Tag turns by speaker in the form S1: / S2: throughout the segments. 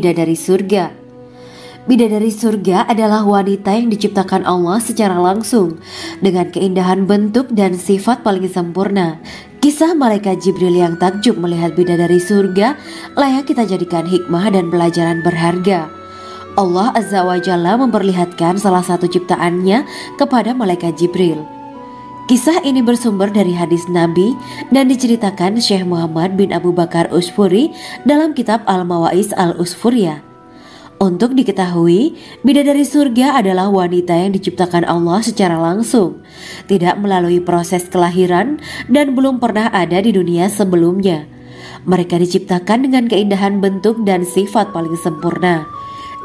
S1: bidadari surga. Bidadari surga adalah wanita yang diciptakan Allah secara langsung dengan keindahan bentuk dan sifat paling sempurna. Kisah malaikat Jibril yang takjub melihat bidadari surga layak kita jadikan hikmah dan pelajaran berharga. Allah Azza wa Jalla memperlihatkan salah satu ciptaannya kepada malaikat Jibril. Kisah ini bersumber dari hadis Nabi dan diceritakan Syekh Muhammad bin Abu Bakar Usfuri dalam kitab Al-Mawaiz Al-Usfuriyah. Untuk diketahui, bidadari surga adalah wanita yang diciptakan Allah secara langsung, tidak melalui proses kelahiran dan belum pernah ada di dunia sebelumnya. Mereka diciptakan dengan keindahan bentuk dan sifat paling sempurna.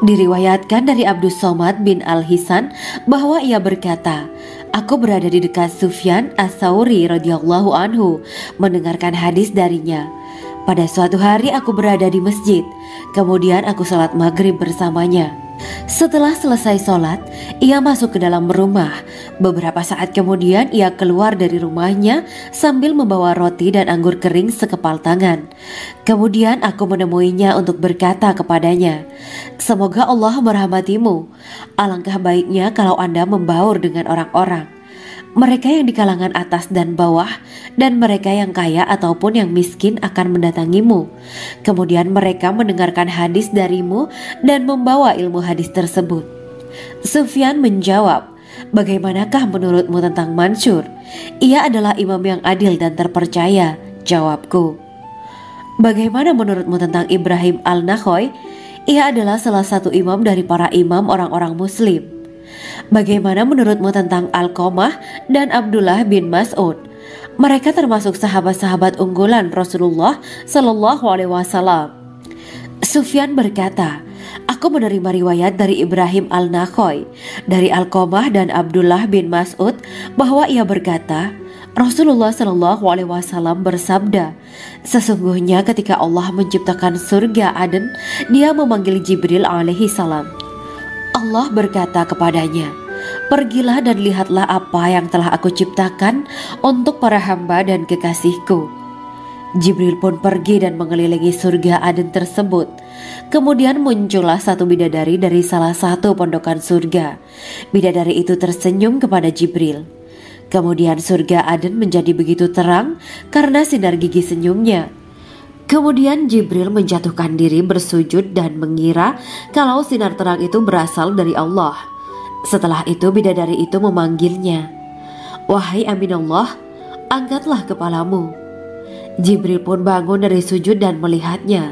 S1: Diriwayatkan dari Abdus Somad bin Al-Hisan bahwa ia berkata, "Aku berada di dekat Sufyan Ats-Tsauri radhiyallahu anhu mendengarkan hadis darinya. Pada suatu hari aku berada di masjid, kemudian aku sholat maghrib bersamanya. Setelah selesai sholat, ia masuk ke dalam rumah. Beberapa saat kemudian ia keluar dari rumahnya sambil membawa roti dan anggur kering sekepal tangan. Kemudian aku menemuinya untuk berkata kepadanya, 'Semoga Allah merahmatimu. Alangkah baiknya kalau Anda membaur dengan orang-orang, mereka yang di kalangan atas dan bawah, dan mereka yang kaya ataupun yang miskin akan mendatangimu. Kemudian mereka mendengarkan hadis darimu dan membawa ilmu hadis tersebut.' Sufyan menjawab, 'Bagaimanakah menurutmu tentang Mansur? Ia adalah imam yang adil dan terpercaya.' Jawabku, 'Bagaimana menurutmu tentang Ibrahim Al-Nakhoy? Ia adalah salah satu imam dari para imam orang-orang muslim.' Bagaimana menurutmu tentang Alqamah dan Abdullah bin Mas'ud? Mereka termasuk sahabat-sahabat unggulan Rasulullah Shallallahu Alaihi Wasallam." Sufyan berkata, "Aku menerima riwayat dari Ibrahim Al-Nakhoy, dari Alqamah dan Abdullah bin Mas'ud bahwa ia berkata, Rasulullah Shallallahu Alaihi Wasallam bersabda, sesungguhnya ketika Allah menciptakan surga Aden, Dia memanggil Jibril alaihi salam. Allah berkata kepadanya, 'Pergilah dan lihatlah apa yang telah aku ciptakan untuk para hamba dan kekasihku.' Jibril pun pergi dan mengelilingi surga Aden tersebut. Kemudian muncullah satu bidadari dari salah satu pondokan surga. Bidadari itu tersenyum kepada Jibril. Kemudian surga Aden menjadi begitu terang karena sinar gigi senyumnya. Kemudian Jibril menjatuhkan diri bersujud dan mengira kalau sinar terang itu berasal dari Allah. Setelah itu bidadari itu memanggilnya, 'Wahai Aminullah, angkatlah kepalamu.' Jibril pun bangun dari sujud dan melihatnya.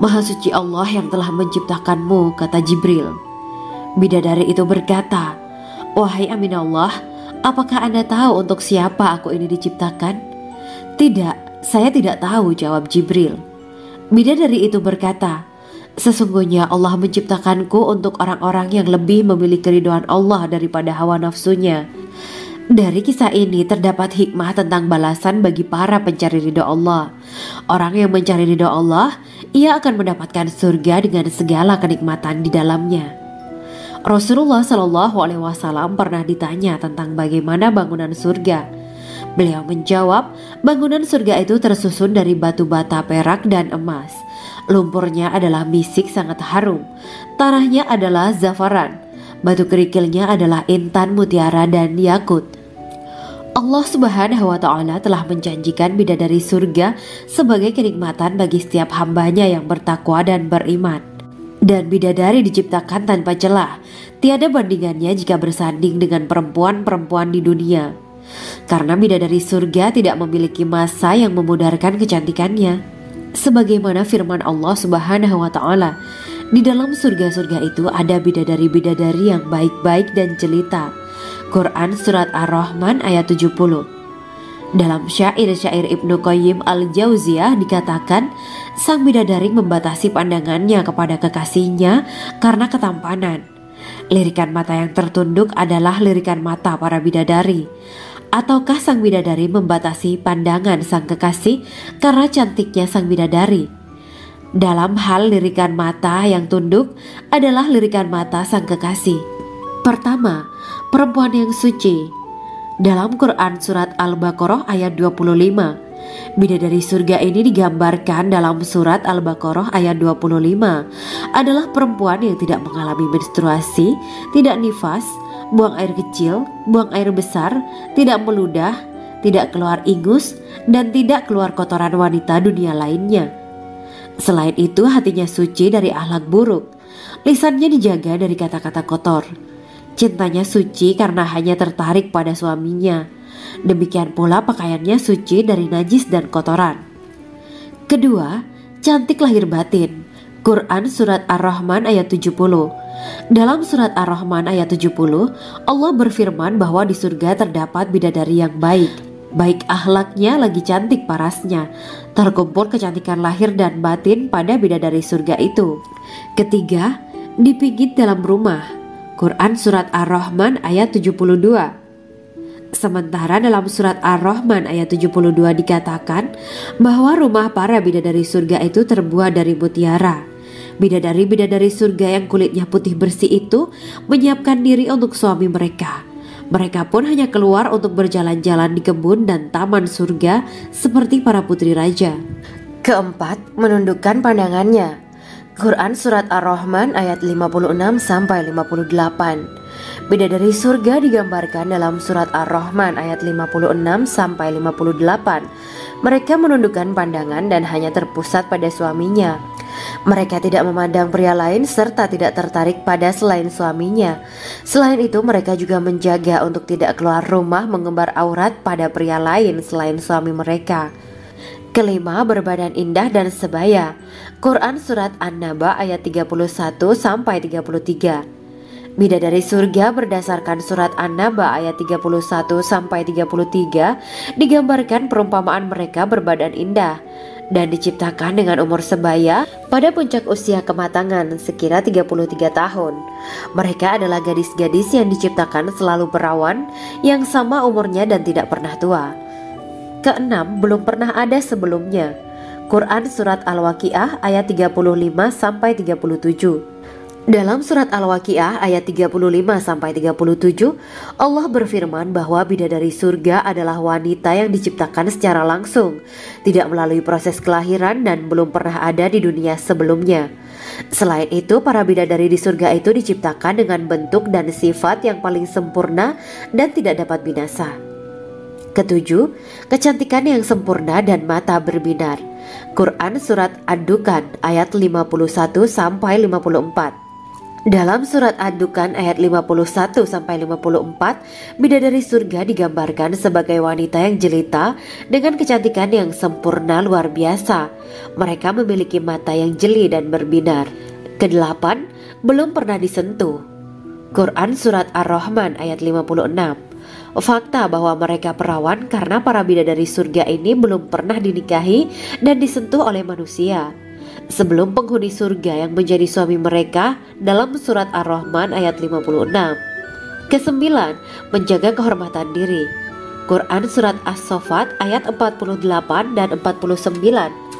S1: 'Maha suci Allah yang telah menciptakanmu,' kata Jibril. Bidadari itu berkata, 'Wahai Aminullah, apakah Anda tahu untuk siapa aku ini diciptakan?' 'Tidak, saya tidak tahu,' jawab Jibril. Bidadari itu berkata, 'Sesungguhnya Allah menciptakanku untuk orang-orang yang lebih memilih keridhaan Allah daripada hawa nafsunya.' Dari kisah ini terdapat hikmah tentang balasan bagi para pencari ridho Allah. Orang yang mencari ridho Allah, ia akan mendapatkan surga dengan segala kenikmatan di dalamnya. Rasulullah Shallallahu Alaihi Wasallam pernah ditanya tentang bagaimana bangunan surga. Beliau menjawab, bangunan surga itu tersusun dari batu bata, perak, dan emas. Lumpurnya adalah misik sangat harum. Tanahnya adalah zafaran. Batu kerikilnya adalah intan, mutiara, dan yakut. Allah Subhanahu wa Ta'ala telah menjanjikan bidadari surga sebagai kenikmatan bagi setiap hambanya yang bertakwa dan beriman. Dan bidadari diciptakan tanpa celah, tiada bandingannya jika bersanding dengan perempuan-perempuan di dunia. Karena bidadari surga tidak memiliki masa yang memudarkan kecantikannya. Sebagaimana firman Allah Subhanahu wa Ta'ala, di dalam surga-surga itu ada bidadari-bidadari yang baik-baik dan jelita. Quran Surat Ar-Rahman ayat 70. Dalam syair-syair Ibnu Qayyim Al-Jauziyah dikatakan, sang bidadari membatasi pandangannya kepada kekasihnya karena ketampanan. Lirikan mata yang tertunduk adalah lirikan mata para bidadari. Ataukah sang bidadari membatasi pandangan sang kekasih karena cantiknya sang bidadari? Dalam hal lirikan mata yang tunduk adalah lirikan mata sang kekasih. Pertama, perempuan yang suci. Dalam Quran Surat Al-Baqarah ayat 25, Bidadari surga ini digambarkan dalam surat Al-Baqarah ayat 25 adalah perempuan yang tidak mengalami menstruasi, tidak nifas, buang air kecil, buang air besar, tidak meludah, tidak keluar ingus, dan tidak keluar kotoran wanita dunia lainnya. Selain itu, hatinya suci dari akhlak buruk, lisannya dijaga dari kata-kata kotor. Cintanya suci karena hanya tertarik pada suaminya. Demikian pula pakaiannya suci dari najis dan kotoran. Kedua, cantik lahir batin. Quran Surat Ar-Rahman ayat 70. Dalam Surat Ar-Rahman ayat 70, Allah berfirman bahwa di surga terdapat bidadari yang baik akhlaknya lagi cantik parasnya. Terkumpul kecantikan lahir dan batin pada bidadari surga itu. Ketiga, dipijit dalam rumah. Quran Surat Ar-Rahman ayat 72. Sementara dalam surat Ar-Rahman ayat 72 dikatakan bahwa rumah para bidadari surga itu terbuat dari mutiara. Bidadari-bidadari surga yang kulitnya putih bersih itu menyiapkan diri untuk suami mereka. Mereka pun hanya keluar untuk berjalan-jalan di kebun dan taman surga seperti para putri raja. Keempat, menundukkan pandangannya. Quran Surat Ar-Rahman ayat 56-58. Bidadari surga digambarkan dalam surat Ar-Rahman ayat 56-58. Mereka menundukkan pandangan dan hanya terpusat pada suaminya. Mereka tidak memandang pria lain serta tidak tertarik pada selain suaminya. Selain itu, mereka juga menjaga untuk tidak keluar rumah mengembar aurat pada pria lain selain suami mereka. Kelima, berbadan indah dan sebaya. Quran Surat An-Naba ayat 31-33. Bidadari surga berdasarkan surat An-Naba ayat 31-33 digambarkan perumpamaan mereka berbadan indah dan diciptakan dengan umur sebaya pada puncak usia kematangan sekira 33 tahun. Mereka adalah gadis-gadis yang diciptakan selalu perawan yang sama umurnya dan tidak pernah tua. Keenam, belum pernah ada sebelumnya. Quran Surat Al-Waqiah ayat 35-37. Dalam surat Al-Waqiah ayat 35-37, Allah berfirman bahwa bidadari surga adalah wanita yang diciptakan secara langsung, tidak melalui proses kelahiran dan belum pernah ada di dunia sebelumnya. Selain itu, para bidadari di surga itu diciptakan dengan bentuk dan sifat yang paling sempurna dan tidak dapat binasa. Ketujuh, kecantikan yang sempurna dan mata berbinar. Quran Surat Ad-Dukhan ayat 51-54. Dalam surat Ad-Dukhan ayat 51-54, bidadari surga digambarkan sebagai wanita yang jelita dengan kecantikan yang sempurna luar biasa. Mereka memiliki mata yang jeli dan berbinar. Kedelapan, belum pernah disentuh. Quran Surat Ar-Rahman ayat 56. Fakta bahwa mereka perawan karena para bidadari surga ini belum pernah dinikahi dan disentuh oleh manusia sebelum penghuni surga yang menjadi suami mereka dalam surat Ar-Rahman ayat 56. Kesembilan, menjaga kehormatan diri. Quran Surat As-Saffat ayat 48 dan 49.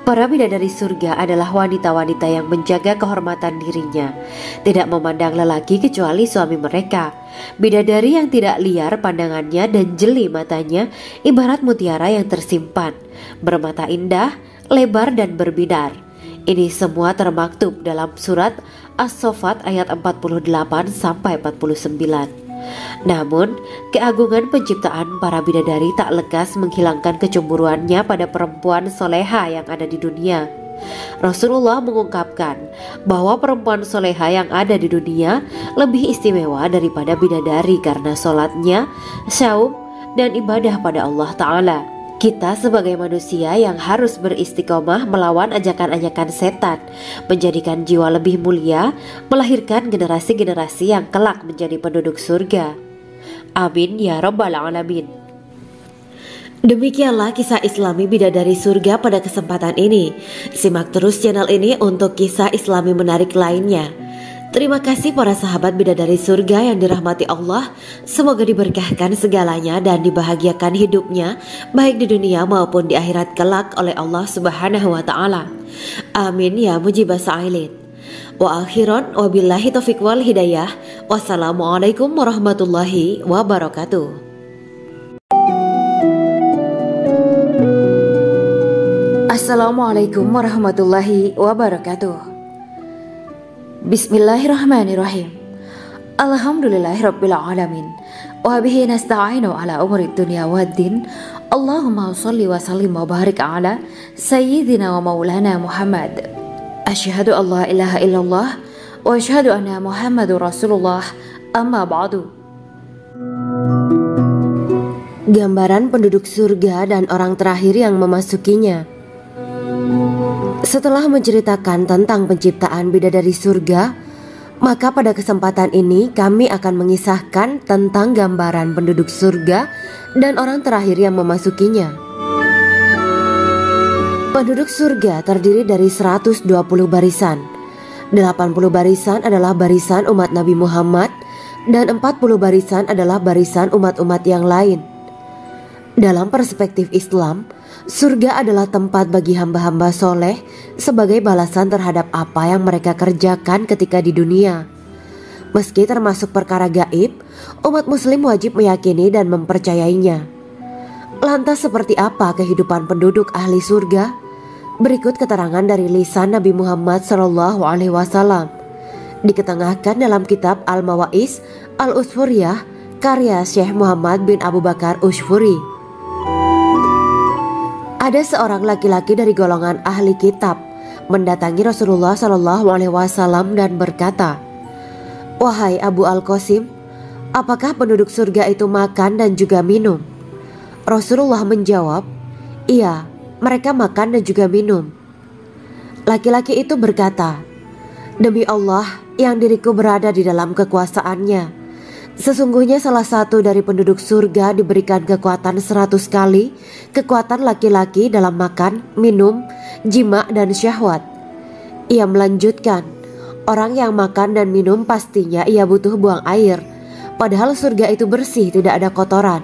S1: Para bidadari surga adalah wanita-wanita yang menjaga kehormatan dirinya, tidak memandang lelaki kecuali suami mereka. Bidadari yang tidak liar pandangannya dan jeli matanya ibarat mutiara yang tersimpan, bermata indah, lebar dan berbinar. Ini semua termaktub dalam surat As-Saffat ayat 48-49. Namun, keagungan penciptaan para bidadari tak lekas menghilangkan kecemburuannya pada perempuan soleha yang ada di dunia. Rasulullah mengungkapkan bahwa perempuan soleha yang ada di dunia lebih istimewa daripada bidadari karena sholatnya, saum, dan ibadah pada Allah Ta'ala. Kita sebagai manusia yang harus beristiqomah melawan ajakan-ajakan setan, menjadikan jiwa lebih mulia, melahirkan generasi-generasi yang kelak menjadi penduduk surga. Amin ya Rabbal Alamin. Demikianlah kisah Islami bidadari surga pada kesempatan ini. Simak terus channel ini untuk kisah Islami menarik lainnya. Terima kasih para sahabat bidadari surga yang dirahmati Allah. Semoga diberkahkan segalanya dan dibahagiakan hidupnya baik di dunia maupun di akhirat kelak oleh Allah Subhanahu wa Ta'ala. Amin ya mujibah sa'ilin. Wa akhiran wabillahi taufiq wal hidayah. Wassalamualaikum warahmatullahi wabarakatuh. Assalamualaikum warahmatullahi wabarakatuh. Bismillahirrahmanirrahim. Alhamdulillahirabbil alamin. Wa bihi nasta'inu ala umuri dunya waddin. Allahumma shalli wa sallim wa barik ala sayyidina wa maulana Muhammad. Asyhadu an la ilaha illallah wa asyhadu anna Muhammadur Rasulullah. Amma ba'du. Gambaran penduduk surga dan orang terakhir yang memasukinya. Setelah menceritakan tentang penciptaan bidadari surga, maka pada kesempatan ini kami akan mengisahkan tentang gambaran penduduk surga dan orang terakhir yang memasukinya. Penduduk surga terdiri dari 120 barisan. 80 barisan adalah barisan umat Nabi Muhammad dan 40 barisan adalah barisan umat-umat yang lain. Dalam perspektif Islam, surga adalah tempat bagi hamba-hamba soleh sebagai balasan terhadap apa yang mereka kerjakan ketika di dunia. Meski termasuk perkara gaib, umat muslim wajib meyakini dan mempercayainya. Lantas seperti apa kehidupan penduduk ahli surga? Berikut keterangan dari lisan Nabi Muhammad SAW, diketengahkan dalam kitab Al-Mawa'is Al-Usfuriyah karya Syekh Muhammad bin Abu Bakar Ushfuri. Ada seorang laki-laki dari golongan ahli kitab mendatangi Rasulullah SAW dan berkata, "Wahai Abu Al-Qasim, apakah penduduk surga itu makan dan juga minum?" Rasulullah menjawab, "Iya, mereka makan dan juga minum." Laki-laki itu berkata, "Demi Allah yang diriku berada di dalam kekuasaannya, sesungguhnya salah satu dari penduduk surga diberikan kekuatan 100 kali kekuatan laki-laki dalam makan, minum, jima, dan syahwat." Ia melanjutkan, "Orang yang makan dan minum pastinya ia butuh buang air, padahal surga itu bersih, tidak ada kotoran."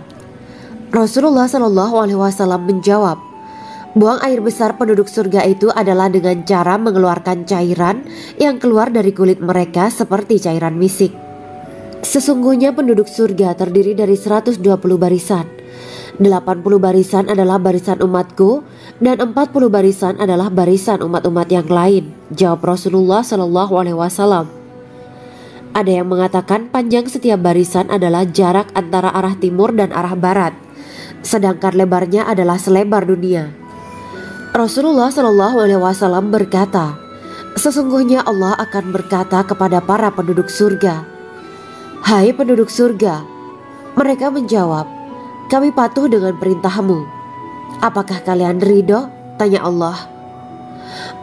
S1: Rasulullah SAW menjawab, "Buang air besar penduduk surga itu adalah dengan cara mengeluarkan cairan yang keluar dari kulit mereka seperti cairan misik." Sesungguhnya penduduk surga terdiri dari 120 barisan. 80 barisan adalah barisan umatku dan 40 barisan adalah barisan umat-umat yang lain, jawab Rasulullah SAW. Ada yang mengatakan panjang setiap barisan adalah jarak antara arah timur dan arah barat, sedangkan lebarnya adalah selebar dunia. Rasulullah SAW berkata, "Sesungguhnya Allah akan berkata kepada para penduduk surga, 'Hai penduduk surga,' mereka menjawab, 'Kami patuh dengan perintahmu.' 'Apakah kalian ridho?' tanya Allah.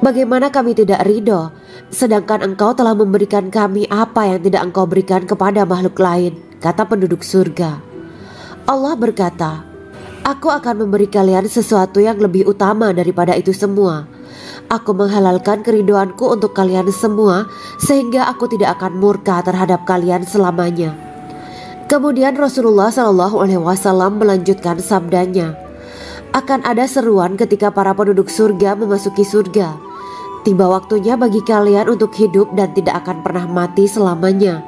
S1: 'Bagaimana kami tidak ridho, sedangkan engkau telah memberikan kami apa yang tidak engkau berikan kepada makhluk lain,' kata penduduk surga. Allah berkata, 'Aku akan memberi kalian sesuatu yang lebih utama daripada itu semua. Aku menghalalkan keridoanku untuk kalian semua sehingga aku tidak akan murka terhadap kalian selamanya.'" Kemudian Rasulullah SAW melanjutkan sabdanya, "Akan ada seruan ketika para penduduk surga memasuki surga. Tiba waktunya bagi kalian untuk hidup dan tidak akan pernah mati selamanya,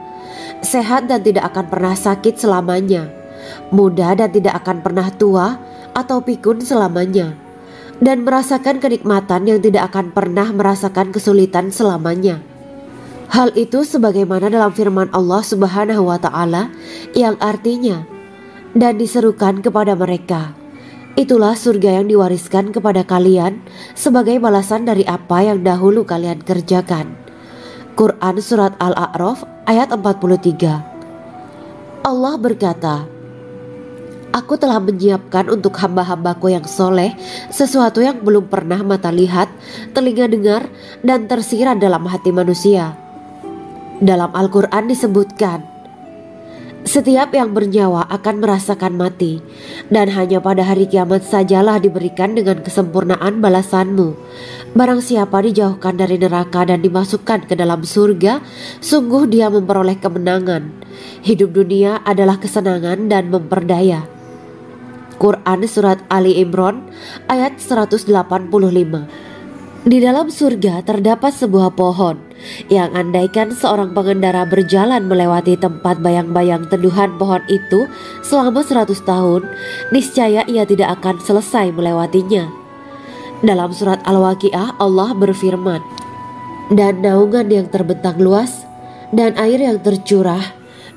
S1: sehat dan tidak akan pernah sakit selamanya, muda dan tidak akan pernah tua atau pikun selamanya, dan merasakan kenikmatan yang tidak akan pernah merasakan kesulitan selamanya." Hal itu sebagaimana dalam firman Allah Subhanahu wa Ta'ala yang artinya, "Dan diserukan kepada mereka, itulah surga yang diwariskan kepada kalian sebagai balasan dari apa yang dahulu kalian kerjakan." Quran Surat Al-A'raf ayat 43. Allah berkata, "Aku telah menyiapkan untuk hamba-hambaku yang soleh sesuatu yang belum pernah mata lihat, telinga dengar, dan tersirat dalam hati manusia." Dalam Al-Quran disebutkan, "Setiap yang bernyawa akan merasakan mati, dan hanya pada hari kiamat sajalah diberikan dengan kesempurnaan balasanmu. Barang siapa dijauhkan dari neraka dan dimasukkan ke dalam surga, sungguh dia memperoleh kemenangan. Hidup dunia adalah kesenangan dan memperdaya." Quran Surat Ali Imran ayat 185. Di dalam surga terdapat sebuah pohon yang andaikan seorang pengendara berjalan melewati tempat bayang-bayang teduhan pohon itu selama 100 tahun, niscaya ia tidak akan selesai melewatinya. Dalam surat Al-Waqiah Allah berfirman, dan naungan yang terbentang luas, dan air yang tercurah,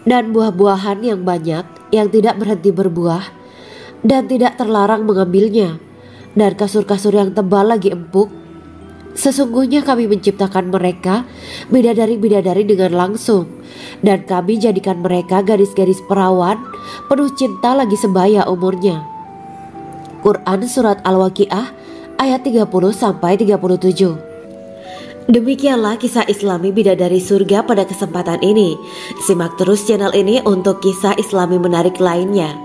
S1: dan buah-buahan yang banyak yang tidak berhenti berbuah, dan tidak terlarang mengambilnya, dan kasur-kasur yang tebal lagi empuk. Sesungguhnya kami menciptakan mereka bidadari-bidadari dengan langsung, dan kami jadikan mereka gadis-gadis perawan penuh cinta lagi sebaya umurnya. Quran Surat Al-Waqiah ayat 30-37. Demikianlah kisah Islami bidadari surga pada kesempatan ini. Simak terus channel ini untuk kisah Islami menarik lainnya.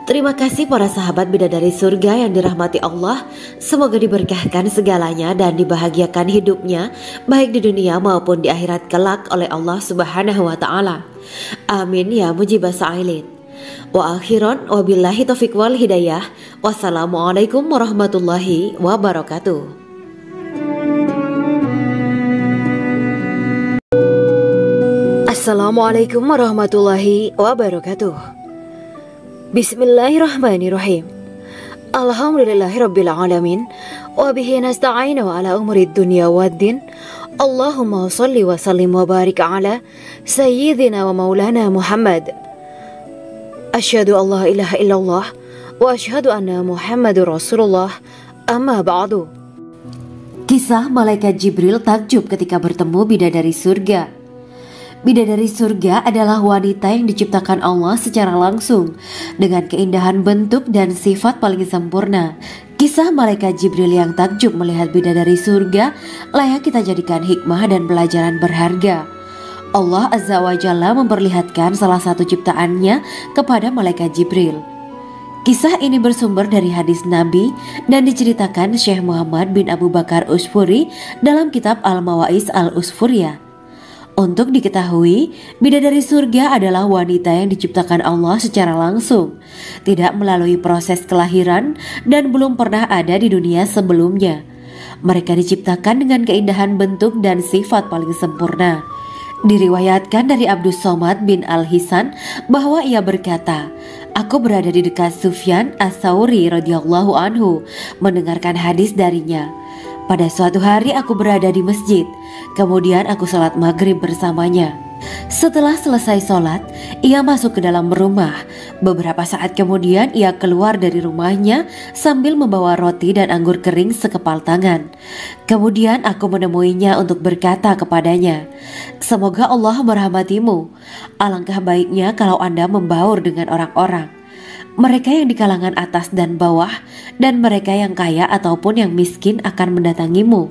S1: Terima kasih para sahabat bidadari surga yang dirahmati Allah. Semoga diberkahkan segalanya dan dibahagiakan hidupnya baik di dunia maupun di akhirat kelak oleh Allah Subhanahu wa taala. Amin ya mujibas sa'ilin. Wa akhiran wabillahi taufiq wal hidayah. Wassalamualaikum warahmatullahi wabarakatuh. Assalamualaikum warahmatullahi wabarakatuh. Bismillahirrahmanirrahim. Alhamdulillahirabbil alamin wa bihi nasta'inu ala umuri dunya waddin. Allahumma shalli wa sallim wa barik ala sayyidina wa maulana Muhammad. Asyhadu an la ilaha illallah wa asyhadu anna Muhammadur Rasulullah. Amma ba'du. Kisah malaikat Jibril takjub ketika bertemu bidadari surga. Bidadari surga adalah wanita yang diciptakan Allah secara langsung dengan keindahan bentuk dan sifat paling sempurna. Kisah malaikat Jibril yang takjub melihat bidadari surga layak kita jadikan hikmah dan pelajaran berharga. Allah Azza wa Jalla memperlihatkan salah satu ciptaannya kepada malaikat Jibril. Kisah ini bersumber dari hadis Nabi dan diceritakan Syekh Muhammad bin Abu Bakar Usfuri dalam kitab Al-Mawaiz Al-Usfuriyah. Untuk diketahui, bidadari surga adalah wanita yang diciptakan Allah secara langsung, tidak melalui proses kelahiran dan belum pernah ada di dunia sebelumnya. Mereka diciptakan dengan keindahan bentuk dan sifat paling sempurna. Diriwayatkan dari Abdus Somad bin Al-Hisan bahwa ia berkata, aku berada di dekat Sufyan As-Sauri radhiyallahu anhu mendengarkan hadis darinya. Pada suatu hari aku berada di masjid, kemudian aku sholat maghrib bersamanya. Setelah selesai sholat, ia masuk ke dalam rumah. Beberapa saat kemudian ia keluar dari rumahnya sambil membawa roti dan anggur kering sekepal tangan. Kemudian aku menemuinya untuk berkata kepadanya, semoga Allah merahmatimu. Alangkah baiknya kalau Anda membaur dengan orang-orang, mereka yang di kalangan atas dan bawah, dan mereka yang kaya ataupun yang miskin akan mendatangimu.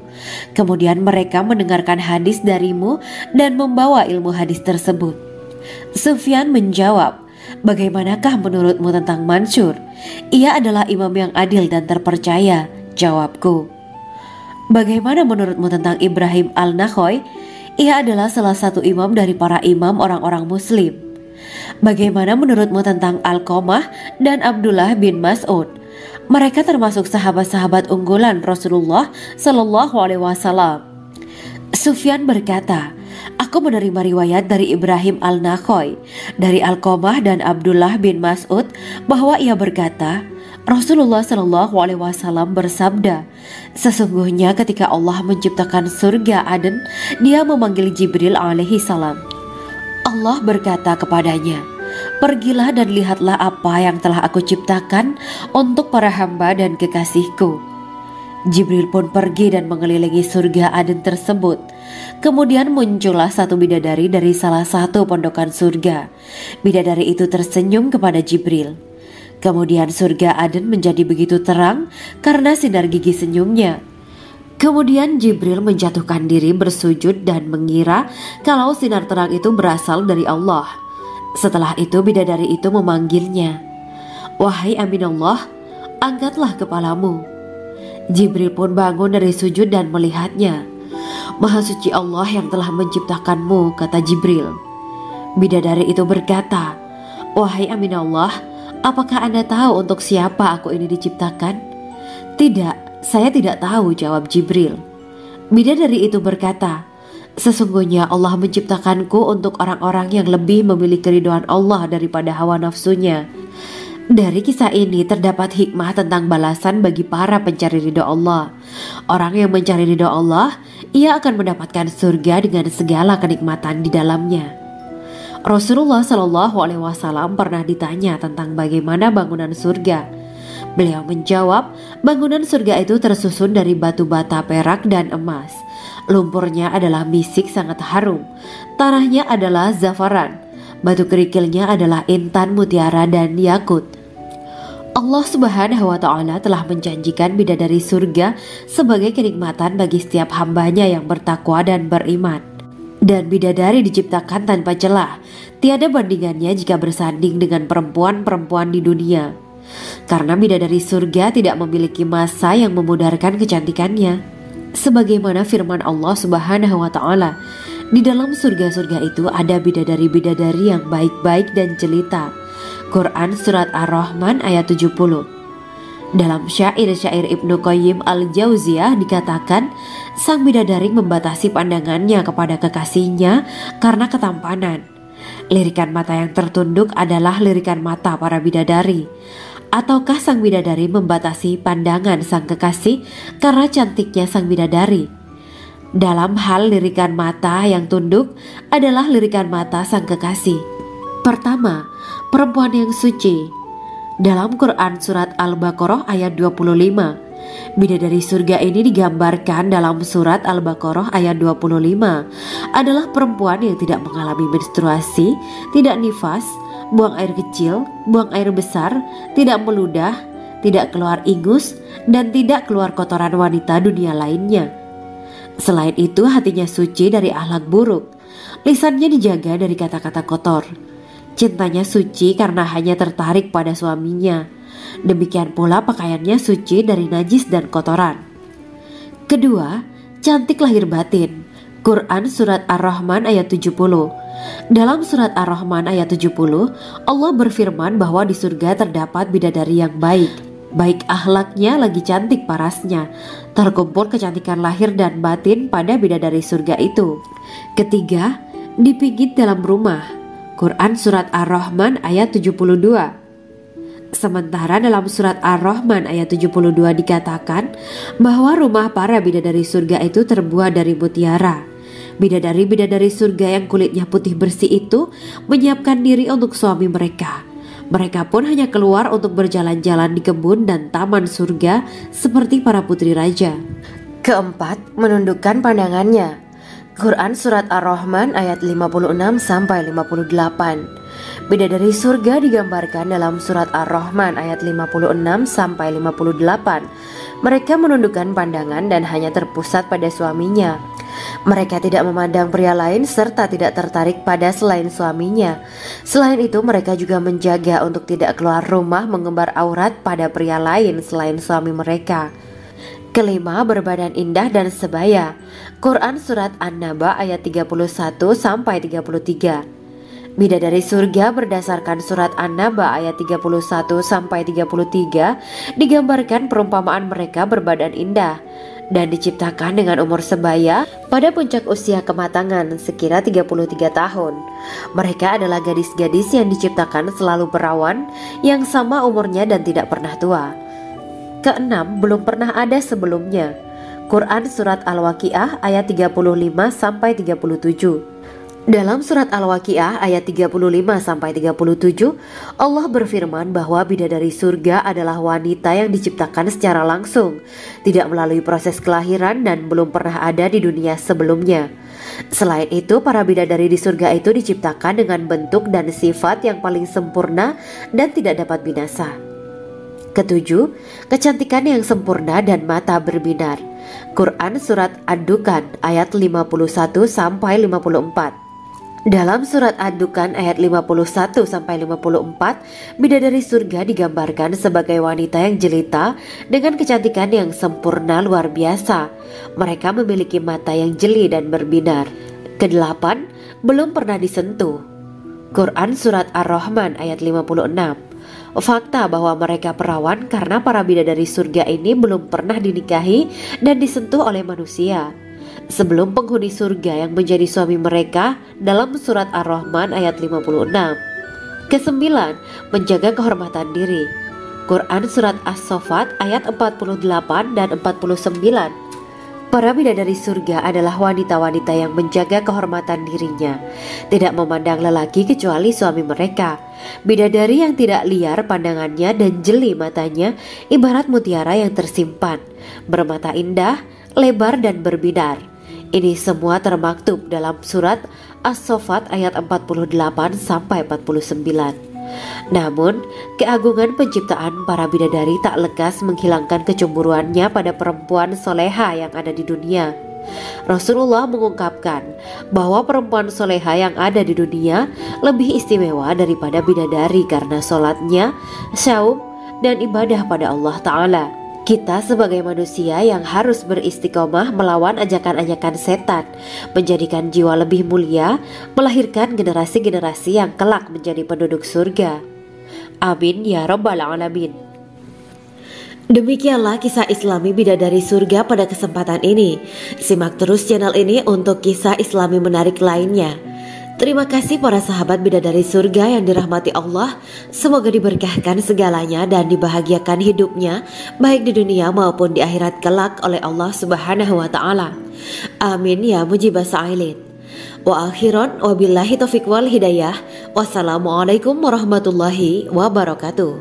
S1: Kemudian mereka mendengarkan hadis darimu dan membawa ilmu hadis tersebut. Sufyan menjawab, bagaimanakah menurutmu tentang Mansur? Ia adalah imam yang adil dan terpercaya. Jawabku. Bagaimana menurutmu tentang Ibrahim Al-Nakhoy? Ia adalah salah satu imam dari para imam orang-orang muslim. Bagaimana menurutmu tentang Alqamah dan Abdullah bin Mas'ud? Mereka termasuk sahabat-sahabat unggulan Rasulullah Sallallahu Alaihi Wasallam. Sufyan berkata, aku menerima riwayat dari Ibrahim Al-Nakhoy, dari Alqamah dan Abdullah bin Mas'ud bahwa ia berkata, Rasulullah Sallallahu Alaihi Wasallam bersabda, sesungguhnya ketika Allah menciptakan surga Aden, Dia memanggil Jibril alaihi salam. Allah berkata kepadanya, pergilah dan lihatlah apa yang telah aku ciptakan untuk para hamba dan kekasihku. Jibril pun pergi dan mengelilingi surga Aden tersebut. Kemudian muncullah satu bidadari dari salah satu pondokan surga. Bidadari itu tersenyum kepada Jibril. Kemudian surga Aden menjadi begitu terang karena sinar gigi senyumnya. Kemudian Jibril menjatuhkan diri bersujud dan mengira kalau sinar terang itu berasal dari Allah. Setelah itu bidadari itu memanggilnya, wahai Aminullah, angkatlah kepalamu. Jibril pun bangun dari sujud dan melihatnya. Maha suci Allah yang telah menciptakanmu, kata Jibril. Bidadari itu berkata, wahai Aminullah, apakah Anda tahu untuk siapa aku ini diciptakan? Tidak, saya tidak tahu, jawab Jibril. Bidadari itu berkata, sesungguhnya Allah menciptakanku untuk orang-orang yang lebih memilih keridhaan Allah daripada hawa nafsunya. Dari kisah ini terdapat hikmah tentang balasan bagi para pencari ridho Allah. Orang yang mencari ridho Allah, ia akan mendapatkan surga dengan segala kenikmatan di dalamnya. Rasulullah Shallallahu Alaihi Wasallam pernah ditanya tentang bagaimana bangunan surga. Beliau menjawab, bangunan surga itu tersusun dari batu bata, perak, dan emas. Lumpurnya adalah misik sangat harum, tanahnya adalah zafaran, batu kerikilnya adalah intan, mutiara, dan yakut. Allah Subhanahu wa Ta'ala telah menjanjikan bidadari surga sebagai kenikmatan bagi setiap hambanya yang bertakwa dan beriman. Dan bidadari diciptakan tanpa celah, tiada bandingannya jika bersanding dengan perempuan-perempuan di dunia. Karena bidadari surga tidak memiliki masa yang memudarkan kecantikannya. Sebagaimana firman Allah Subhanahu wa Ta'ala, di dalam surga-surga itu ada bidadari-bidadari yang baik-baik dan jelita. Quran Surat Ar-Rahman ayat 70. Dalam syair-syair Ibnu Qayyim Al-Jauziyah dikatakan, sang bidadari membatasi pandangannya kepada kekasihnya karena ketampanan. Lirikan mata yang tertunduk adalah lirikan mata para bidadari. Ataukah sang bidadari membatasi pandangan sang kekasih karena cantiknya sang bidadari? Dalam hal lirikan mata yang tunduk adalah lirikan mata sang kekasih. Pertama, perempuan yang suci. Dalam Quran Surat Al-Baqarah ayat 25, bidadari surga ini digambarkan dalam Surat Al-Baqarah ayat 25 adalah perempuan yang tidak mengalami menstruasi, tidak nifas, buang air kecil, buang air besar, tidak meludah, tidak keluar ingus, dan tidak keluar kotoran wanita dunia lainnya. Selain itu, hatinya suci dari akhlak buruk, lisannya dijaga dari kata-kata kotor. Cintanya suci karena hanya tertarik pada suaminya. Demikian pula pakaiannya suci dari najis dan kotoran. Kedua, cantik lahir batin. Quran Surat Ar-Rahman ayat 70. Dalam Surat Ar-Rahman ayat 70, Allah berfirman bahwa di surga terdapat bidadari yang baik. Baik akhlaknya lagi cantik parasnya. Terkumpul kecantikan lahir dan batin pada bidadari surga itu. Ketiga, dipijit dalam rumah. Quran Surat Ar-Rahman ayat 72. Sementara dalam Surat Ar-Rahman ayat 72 dikatakan bahwa rumah para bidadari surga itu terbuat dari mutiara. Bidadari-bidadari surga yang kulitnya putih bersih itu menyiapkan diri untuk suami mereka. Mereka pun hanya keluar untuk berjalan-jalan di kebun dan taman surga seperti para putri raja. Keempat, menundukkan pandangannya. Quran Surat Ar-Rahman ayat 56-58. Bidadari surga digambarkan dalam Surat Ar-Rahman ayat 56-58. Mereka menundukkan pandangan dan hanya terpusat pada suaminya. Mereka tidak memandang pria lain serta tidak tertarik pada selain suaminya. Selain itu, mereka juga menjaga untuk tidak keluar rumah mengembar aurat pada pria lain selain suami mereka. Kelima, berbadan indah dan sebaya. Quran Surat An-Naba ayat 31-33. Bidadari surga berdasarkan Surat An-Naba ayat 31-33 digambarkan perumpamaan mereka berbadan indah dan diciptakan dengan umur sebaya pada puncak usia kematangan sekira 33 tahun. Mereka adalah gadis-gadis yang diciptakan selalu perawan yang sama umurnya dan tidak pernah tua. Keenam, belum pernah ada sebelumnya. Quran Surat Al-Waqiah ayat 35-37. Dalam Surat Al-Waqiah ayat 35-37, Allah berfirman bahwa bidadari surga adalah wanita yang diciptakan secara langsung, tidak melalui proses kelahiran dan belum pernah ada di dunia sebelumnya. Selain itu, para bidadari di surga itu diciptakan dengan bentuk dan sifat yang paling sempurna dan tidak dapat binasa. Ketujuh, kecantikan yang sempurna dan mata berbinar. Quran Surat Ad-Dukhan ayat 51-54. Dalam Surat Ad-Dukhan ayat 51-54, bidadari surga digambarkan sebagai wanita yang jelita dengan kecantikan yang sempurna luar biasa. Mereka memiliki mata yang jeli dan berbinar. Kedelapan, belum pernah disentuh. Quran Surat Ar-Rahman ayat 56. Fakta bahwa mereka perawan karena para bidadari surga ini belum pernah dinikahi dan disentuh oleh manusia sebelum penghuni surga yang menjadi suami mereka dalam Surat Ar-Rahman ayat 56. Kesembilan, menjaga kehormatan diri. Quran Surat As-Saffat ayat 48 dan 49. Para bidadari surga adalah wanita-wanita yang menjaga kehormatan dirinya, tidak memandang lelaki kecuali suami mereka. Bidadari yang tidak liar pandangannya dan jeli matanya ibarat mutiara yang tersimpan, bermata indah, lebar dan berbinar. Ini semua termaktub dalam surat As-Saffat ayat 48 sampai 49. Namun, keagungan penciptaan para bidadari tak lekas menghilangkan kecemburuannya pada perempuan soleha yang ada di dunia. Rasulullah mengungkapkan bahwa perempuan soleha yang ada di dunia lebih istimewa daripada bidadari karena sholatnya, saum, dan ibadah pada Allah Ta'ala. Kita sebagai manusia yang harus beristiqomah melawan ajakan-ajakan setan, menjadikan jiwa lebih mulia, melahirkan generasi-generasi yang kelak menjadi penduduk surga. Amin ya rabbal alamin. Demikianlah kisah Islami bidadari surga pada kesempatan ini. Simak terus channel ini untuk kisah Islami menarik lainnya. Terima kasih para sahabat bidadari surga yang dirahmati Allah. Semoga diberkahkan segalanya dan dibahagiakan hidupnya, baik di dunia maupun di akhirat kelak oleh Allah Subhanahu wa Ta'ala. Amin ya mujibah sa'ilin. Wa akhiran wabillahi taufiq wal hidayah. Wassalamualaikum warahmatullahi wabarakatuh.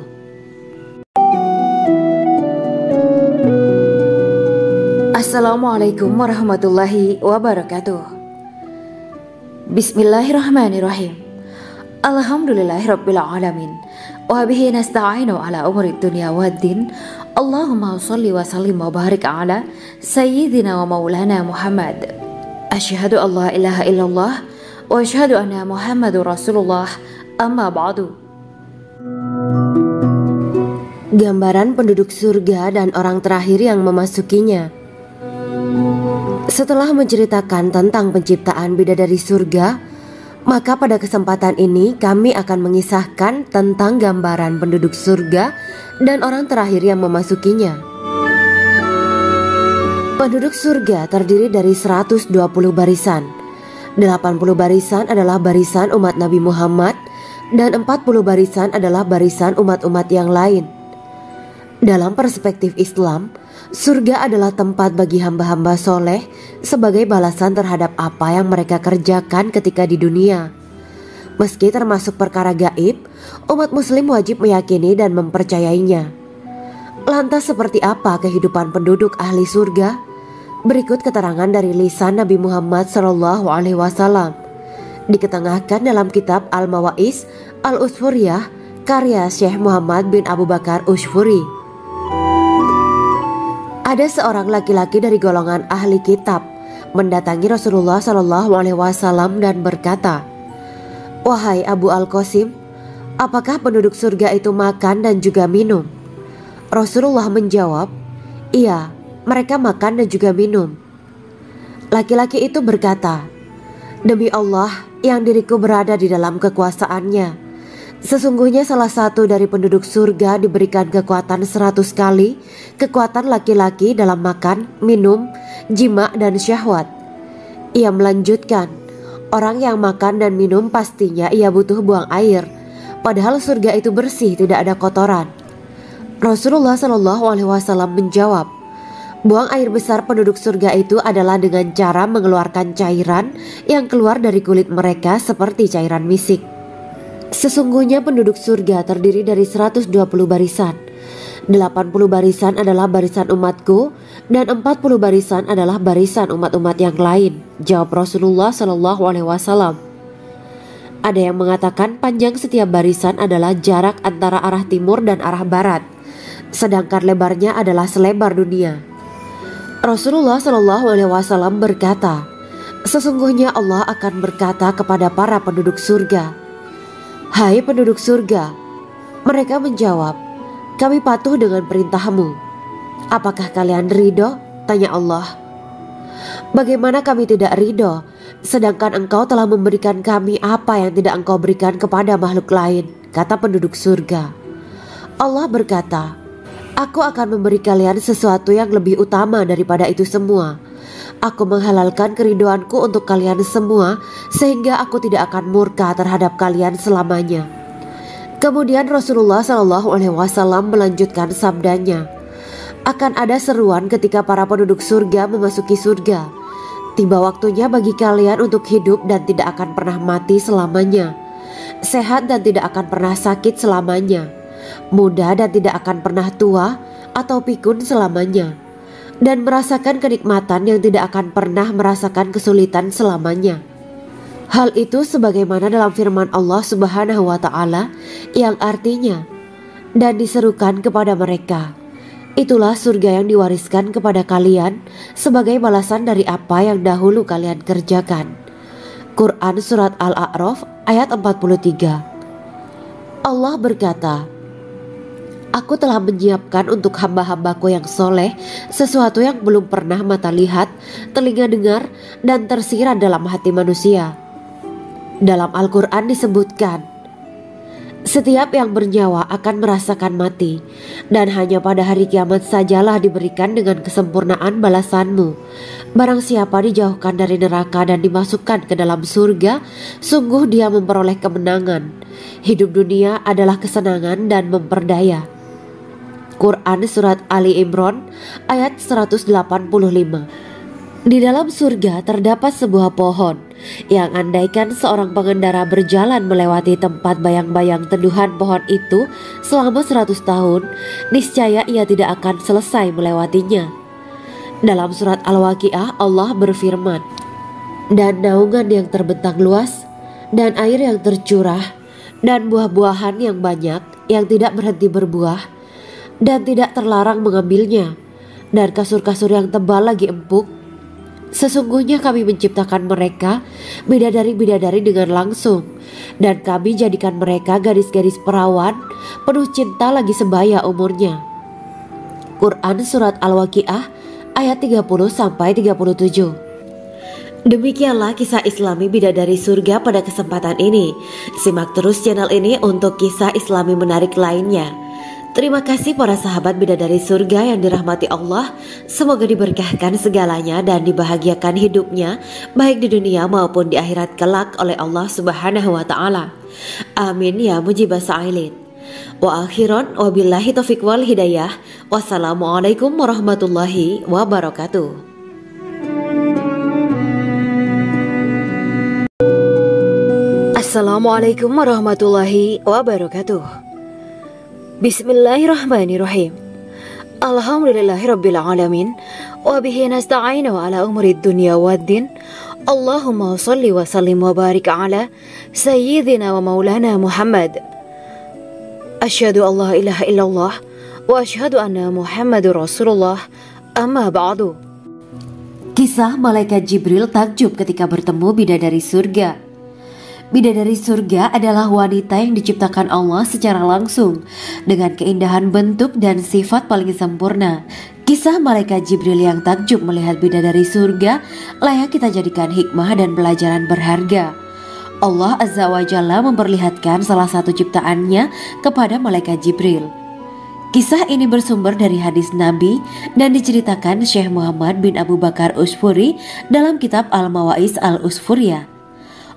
S1: Assalamualaikum warahmatullahi wabarakatuh. Bismillahirrahmanirrahim. Alhamdulillahirabbil alamin. Wa bihi nasta'inu ala umuri dunya waddin. Allahumma shalli wa sallim wa barik ala sayyidina wa maulana Muhammad. Asyhadu an la ilaha illallah wa asyhadu anna Muhammadur Rasulullah. Amma ba'du. Gambaran penduduk surga dan orang terakhir yang memasukinya. Setelah menceritakan tentang penciptaan bidadari surga, maka pada kesempatan ini kami akan mengisahkan tentang gambaran penduduk surga dan orang terakhir yang memasukinya. Penduduk surga terdiri dari 120 barisan. 80 barisan adalah barisan umat Nabi Muhammad dan 40 barisan adalah barisan umat-umat yang lain. Dalam perspektif Islam, surga adalah tempat bagi hamba-hamba soleh sebagai balasan terhadap apa yang mereka kerjakan ketika di dunia. Meski termasuk perkara gaib, umat muslim wajib meyakini dan mempercayainya. Lantas seperti apa kehidupan penduduk ahli surga? Berikut keterangan dari lisan Nabi Muhammad SAW, diketengahkan dalam kitab Al-Mawa'is Al-Usfuriyah karya Syekh Muhammad bin Abu Bakar Usfuri. Ada seorang laki-laki dari golongan ahli kitab mendatangi Rasulullah SAW dan berkata, "Wahai Abu Al-Qasim, apakah penduduk surga itu makan dan juga minum?" Rasulullah menjawab, "Iya, mereka makan dan juga minum." Laki-laki itu berkata, "Demi Allah yang diriku berada di dalam kekuasaannya, sesungguhnya salah satu dari penduduk surga diberikan kekuatan 100 kali kekuatan laki-laki dalam makan, minum, jima, dan syahwat." Ia melanjutkan, "Orang yang makan dan minum pastinya ia butuh buang air, padahal surga itu bersih, tidak ada kotoran." Rasulullah SAW menjawab, "Buang air besar penduduk surga itu adalah dengan cara mengeluarkan cairan yang keluar dari kulit mereka seperti cairan misik." Sesungguhnya penduduk surga terdiri dari 120 barisan. 80 barisan adalah barisan umatku dan 40 barisan adalah barisan umat-umat yang lain, jawab Rasulullah SAW. Ada yang mengatakan panjang setiap barisan adalah jarak antara arah timur dan arah barat, sedangkan lebarnya adalah selebar dunia. Rasulullah SAW berkata, "Sesungguhnya Allah akan berkata kepada para penduduk surga, 'Hai penduduk surga,' mereka menjawab, 'Kami patuh dengan perintahmu.' 'Apakah kalian ridho?' tanya Allah. 'Bagaimana kami tidak ridho, sedangkan engkau telah memberikan kami apa yang tidak engkau berikan kepada makhluk lain,' kata penduduk surga. Allah berkata, 'Aku akan memberi kalian sesuatu yang lebih utama daripada itu semua. Aku menghalalkan keridoanku untuk kalian semua, sehingga aku tidak akan murka terhadap kalian selamanya. Kemudian Rasulullah SAW melanjutkan sabdanya, akan ada seruan ketika para penduduk surga memasuki surga. Tiba waktunya bagi kalian untuk hidup dan tidak akan pernah mati selamanya, sehat dan tidak akan pernah sakit selamanya, muda dan tidak akan pernah tua atau pikun selamanya, dan merasakan kenikmatan yang tidak akan pernah merasakan kesulitan selamanya. Hal itu sebagaimana dalam firman Allah Subhanahu wa Ta'ala yang artinya, dan diserukan kepada mereka, itulah surga yang diwariskan kepada kalian sebagai balasan dari apa yang dahulu kalian kerjakan. Quran Surat Al-A'raf ayat 43. Allah berkata, aku telah menyiapkan untuk hamba-hambaku yang soleh sesuatu yang belum pernah mata lihat, telinga dengar, dan tersirat dalam hati manusia. Dalam Al-Quran disebutkan, setiap yang bernyawa akan merasakan mati, dan hanya pada hari kiamat sajalah diberikan dengan kesempurnaan balasanmu. Barang siapa dijauhkan dari neraka dan dimasukkan ke dalam surga, sungguh dia memperoleh kemenangan. Hidup dunia adalah kesenangan dan memperdaya. Quran Surat Ali Imran ayat 185. Di dalam surga terdapat sebuah pohon yang andaikan seorang pengendara berjalan melewati tempat bayang-bayang teduhan pohon itu selama 100 tahun, niscaya ia tidak akan selesai melewatinya. Dalam surat Al-Waqiah Allah berfirman, dan naungan yang terbentang luas, dan air yang tercurah, dan buah-buahan yang banyak yang tidak berhenti berbuah, dan tidak terlarang mengambilnya, dan kasur-kasur yang tebal lagi empuk. Sesungguhnya kami menciptakan mereka bidadari-bidadari dengan langsung, dan kami jadikan mereka gadis-gadis perawan penuh cinta lagi sebaya umurnya. Quran Surat Al-Waqiah ayat 30-37. Demikianlah kisah Islami bidadari surga pada kesempatan ini. Simak terus channel ini untuk kisah Islami menarik lainnya. Terima kasih para sahabat bidadari surga yang dirahmati Allah. Semoga diberkahkan segalanya dan dibahagiakan hidupnya baik di dunia maupun di akhirat kelak oleh Allah Subhanahu wa Ta'ala. Amin ya mujibah sa'ilin. Wa akhiran wabillahi taufiq wal hidayah. Wassalamualaikum warahmatullahi wabarakatuh. Assalamualaikum warahmatullahi wabarakatuh. Bismillahirrahmanirrahim. Alhamdulillahirabbil alamin wa bihi nasta'inu ala umuri dunya waddin. Allahumma shalli wa sallim wa barik ala sayyidina wa maulana Muhammad. Asyhadu an la ilaha illallah wa asyhadu anna Muhammadur Rasulullah. Amma ba'du. Kisah malaikat Jibril takjub ketika bertemu bidadari surga. Bidadari surga adalah wanita yang diciptakan Allah secara langsung dengan keindahan bentuk dan sifat paling sempurna. Kisah malaikat Jibril yang takjub melihat bidadari surga layak kita jadikan hikmah dan pelajaran berharga. Allah Azza wa Jalla memperlihatkan salah satu ciptaannya kepada malaikat Jibril. Kisah ini bersumber dari hadis Nabi dan diceritakan Syekh Muhammad bin Abu Bakar Usfuri dalam kitab Al-Mawaiz Al-Usfuriyah.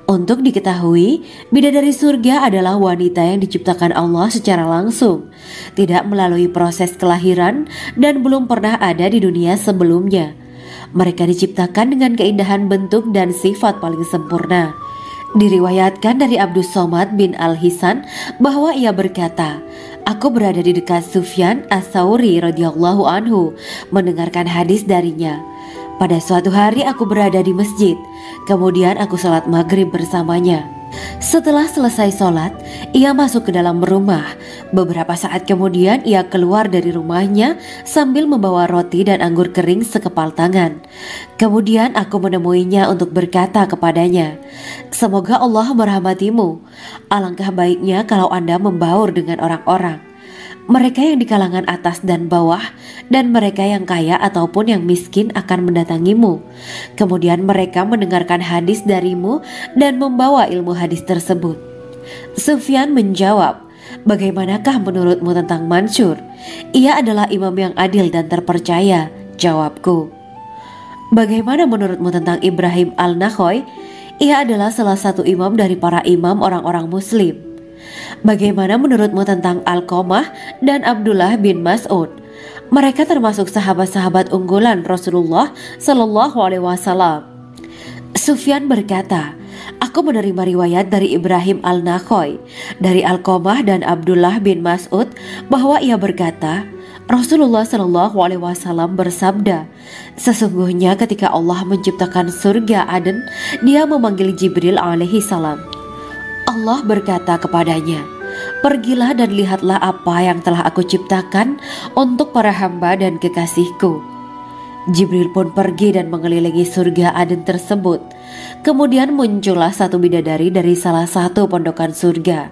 S1: Untuk diketahui, bidadari surga adalah wanita yang diciptakan Allah secara langsung, tidak melalui proses kelahiran dan belum pernah ada di dunia sebelumnya. Mereka diciptakan dengan keindahan bentuk dan sifat paling sempurna. Diriwayatkan dari Abdus Somad bin Al-Hisan bahwa ia berkata, aku berada di dekat Sufyan As-Sauri radhiyallahu anhu mendengarkan hadis darinya. Pada suatu hari aku berada di masjid, kemudian aku sholat maghrib bersamanya. Setelah selesai sholat, ia masuk ke dalam rumah. Beberapa saat kemudian ia keluar dari rumahnya sambil membawa roti dan anggur kering sekepal tangan. Kemudian aku menemuinya untuk berkata kepadanya, semoga Allah merahmatimu. Alangkah baiknya kalau Anda membaur dengan orang-orang, mereka yang di kalangan atas dan bawah, dan mereka yang kaya ataupun yang miskin akan mendatangimu. Kemudian mereka mendengarkan hadis darimu dan membawa ilmu hadis tersebut. Sufyan menjawab, bagaimanakah menurutmu tentang Mansur? Ia adalah imam yang adil dan terpercaya. Jawabku. Bagaimana menurutmu tentang Ibrahim Al-Nakhoy? Ia adalah salah satu imam dari para imam orang-orang muslim. Bagaimana menurutmu tentang Alqamah dan Abdullah bin Mas'ud? Mereka termasuk sahabat-sahabat unggulan Rasulullah Shallallahu Alaihi Wasallam. Sufyan berkata, aku menerima riwayat dari Ibrahim al-Nakhoy dari Alqamah dan Abdullah bin Mas'ud bahwa ia berkata, Rasulullah Shallallahu Alaihi Wasallam bersabda, sesungguhnya ketika Allah menciptakan surga Aden, Dia memanggil Jibril alaihi salam. Allah berkata kepadanya, pergilah dan lihatlah apa yang telah aku ciptakan untuk para hamba dan kekasihku. Jibril pun pergi dan mengelilingi surga Aden tersebut. Kemudian muncullah satu bidadari dari salah satu pondokan surga.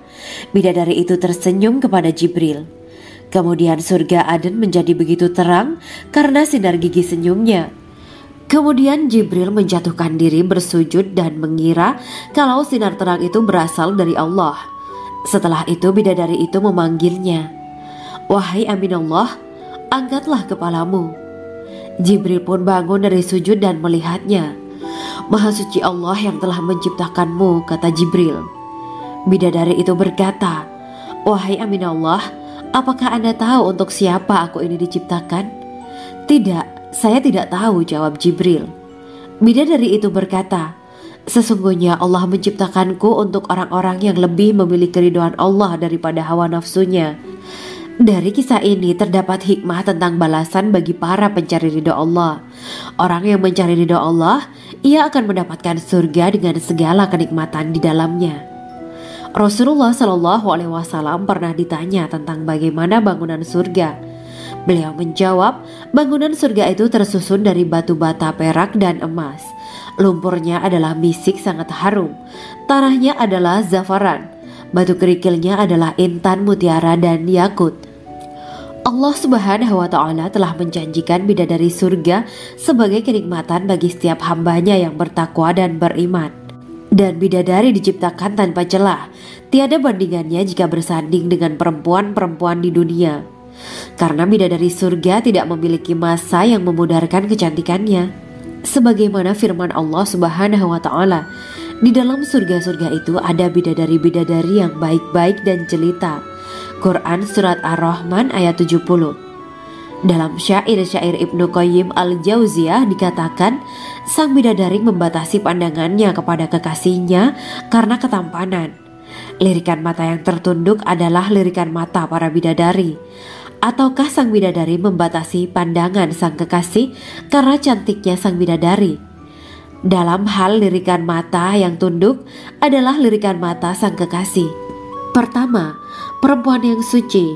S1: Bidadari itu tersenyum kepada Jibril. Kemudian surga Aden menjadi begitu terang karena sinar gigi senyumnya. Kemudian Jibril menjatuhkan diri bersujud dan mengira kalau sinar terang itu berasal dari Allah. Setelah itu bidadari itu memanggilnya, wahai Aminullah, angkatlah kepalamu. Jibril pun bangun dari sujud dan melihatnya. Maha suci Allah yang telah menciptakanmu, kata Jibril. Bidadari itu berkata, wahai Aminullah, apakah Anda tahu untuk siapa aku ini diciptakan? Tidak, saya tidak tahu, jawab Jibril. Bidadari itu berkata, sesungguhnya Allah menciptakanku untuk orang-orang yang lebih memilih keridhaan Allah daripada hawa nafsunya. Dari kisah ini terdapat hikmah tentang balasan bagi para pencari ridho Allah. Orang yang mencari ridho Allah, ia akan mendapatkan surga dengan segala kenikmatan di dalamnya. Rasulullah Shallallahu Alaihi Wasallam pernah ditanya tentang bagaimana bangunan surga. Beliau menjawab, bangunan surga itu tersusun dari batu bata, perak, dan emas. Lumpurnya adalah misik sangat harum. Tanahnya adalah zafaran. Batu kerikilnya adalah intan, mutiara, dan yakut. Allah Subhanahu wa Ta'ala telah menjanjikan bidadari surga sebagai kenikmatan bagi setiap hambanya yang bertakwa dan beriman. Dan bidadari diciptakan tanpa celah, tiada bandingannya jika bersanding dengan perempuan-perempuan di dunia. Karena bidadari surga tidak memiliki masa yang memudarkan kecantikannya. Sebagaimana firman Allah Subhanahu wa Ta'ala, di dalam surga-surga itu ada bidadari-bidadari yang baik-baik dan jelita. Quran Surat Ar-Rahman ayat 70. Dalam syair-syair Ibnu Qayyim al-Jauziyah dikatakan, sang bidadari membatasi pandangannya kepada kekasihnya karena ketampanan. Lirikan mata yang tertunduk adalah lirikan mata para bidadari. Ataukah sang bidadari membatasi pandangan sang kekasih karena cantiknya sang bidadari? Dalam hal lirikan mata yang tunduk adalah lirikan mata sang kekasih. Pertama, perempuan yang suci.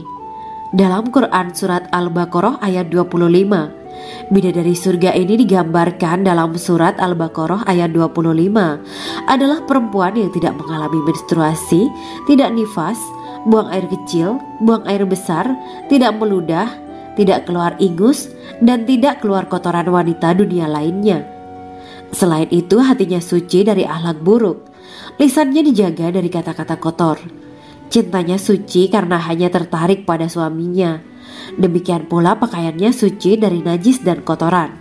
S1: Dalam Quran Surat Al-Baqarah ayat 25, bidadari surga ini digambarkan dalam Surat Al-Baqarah ayat 25 adalah perempuan yang tidak mengalami menstruasi, tidak nifas, buang air kecil, buang air besar, tidak meludah, tidak keluar ingus, dan tidak keluar kotoran wanita dunia lainnya. Selain itu, hatinya suci dari akhlak buruk, lisannya dijaga dari kata-kata kotor. Cintanya suci karena hanya tertarik pada suaminya. Demikian pula pakaiannya suci dari najis dan kotoran.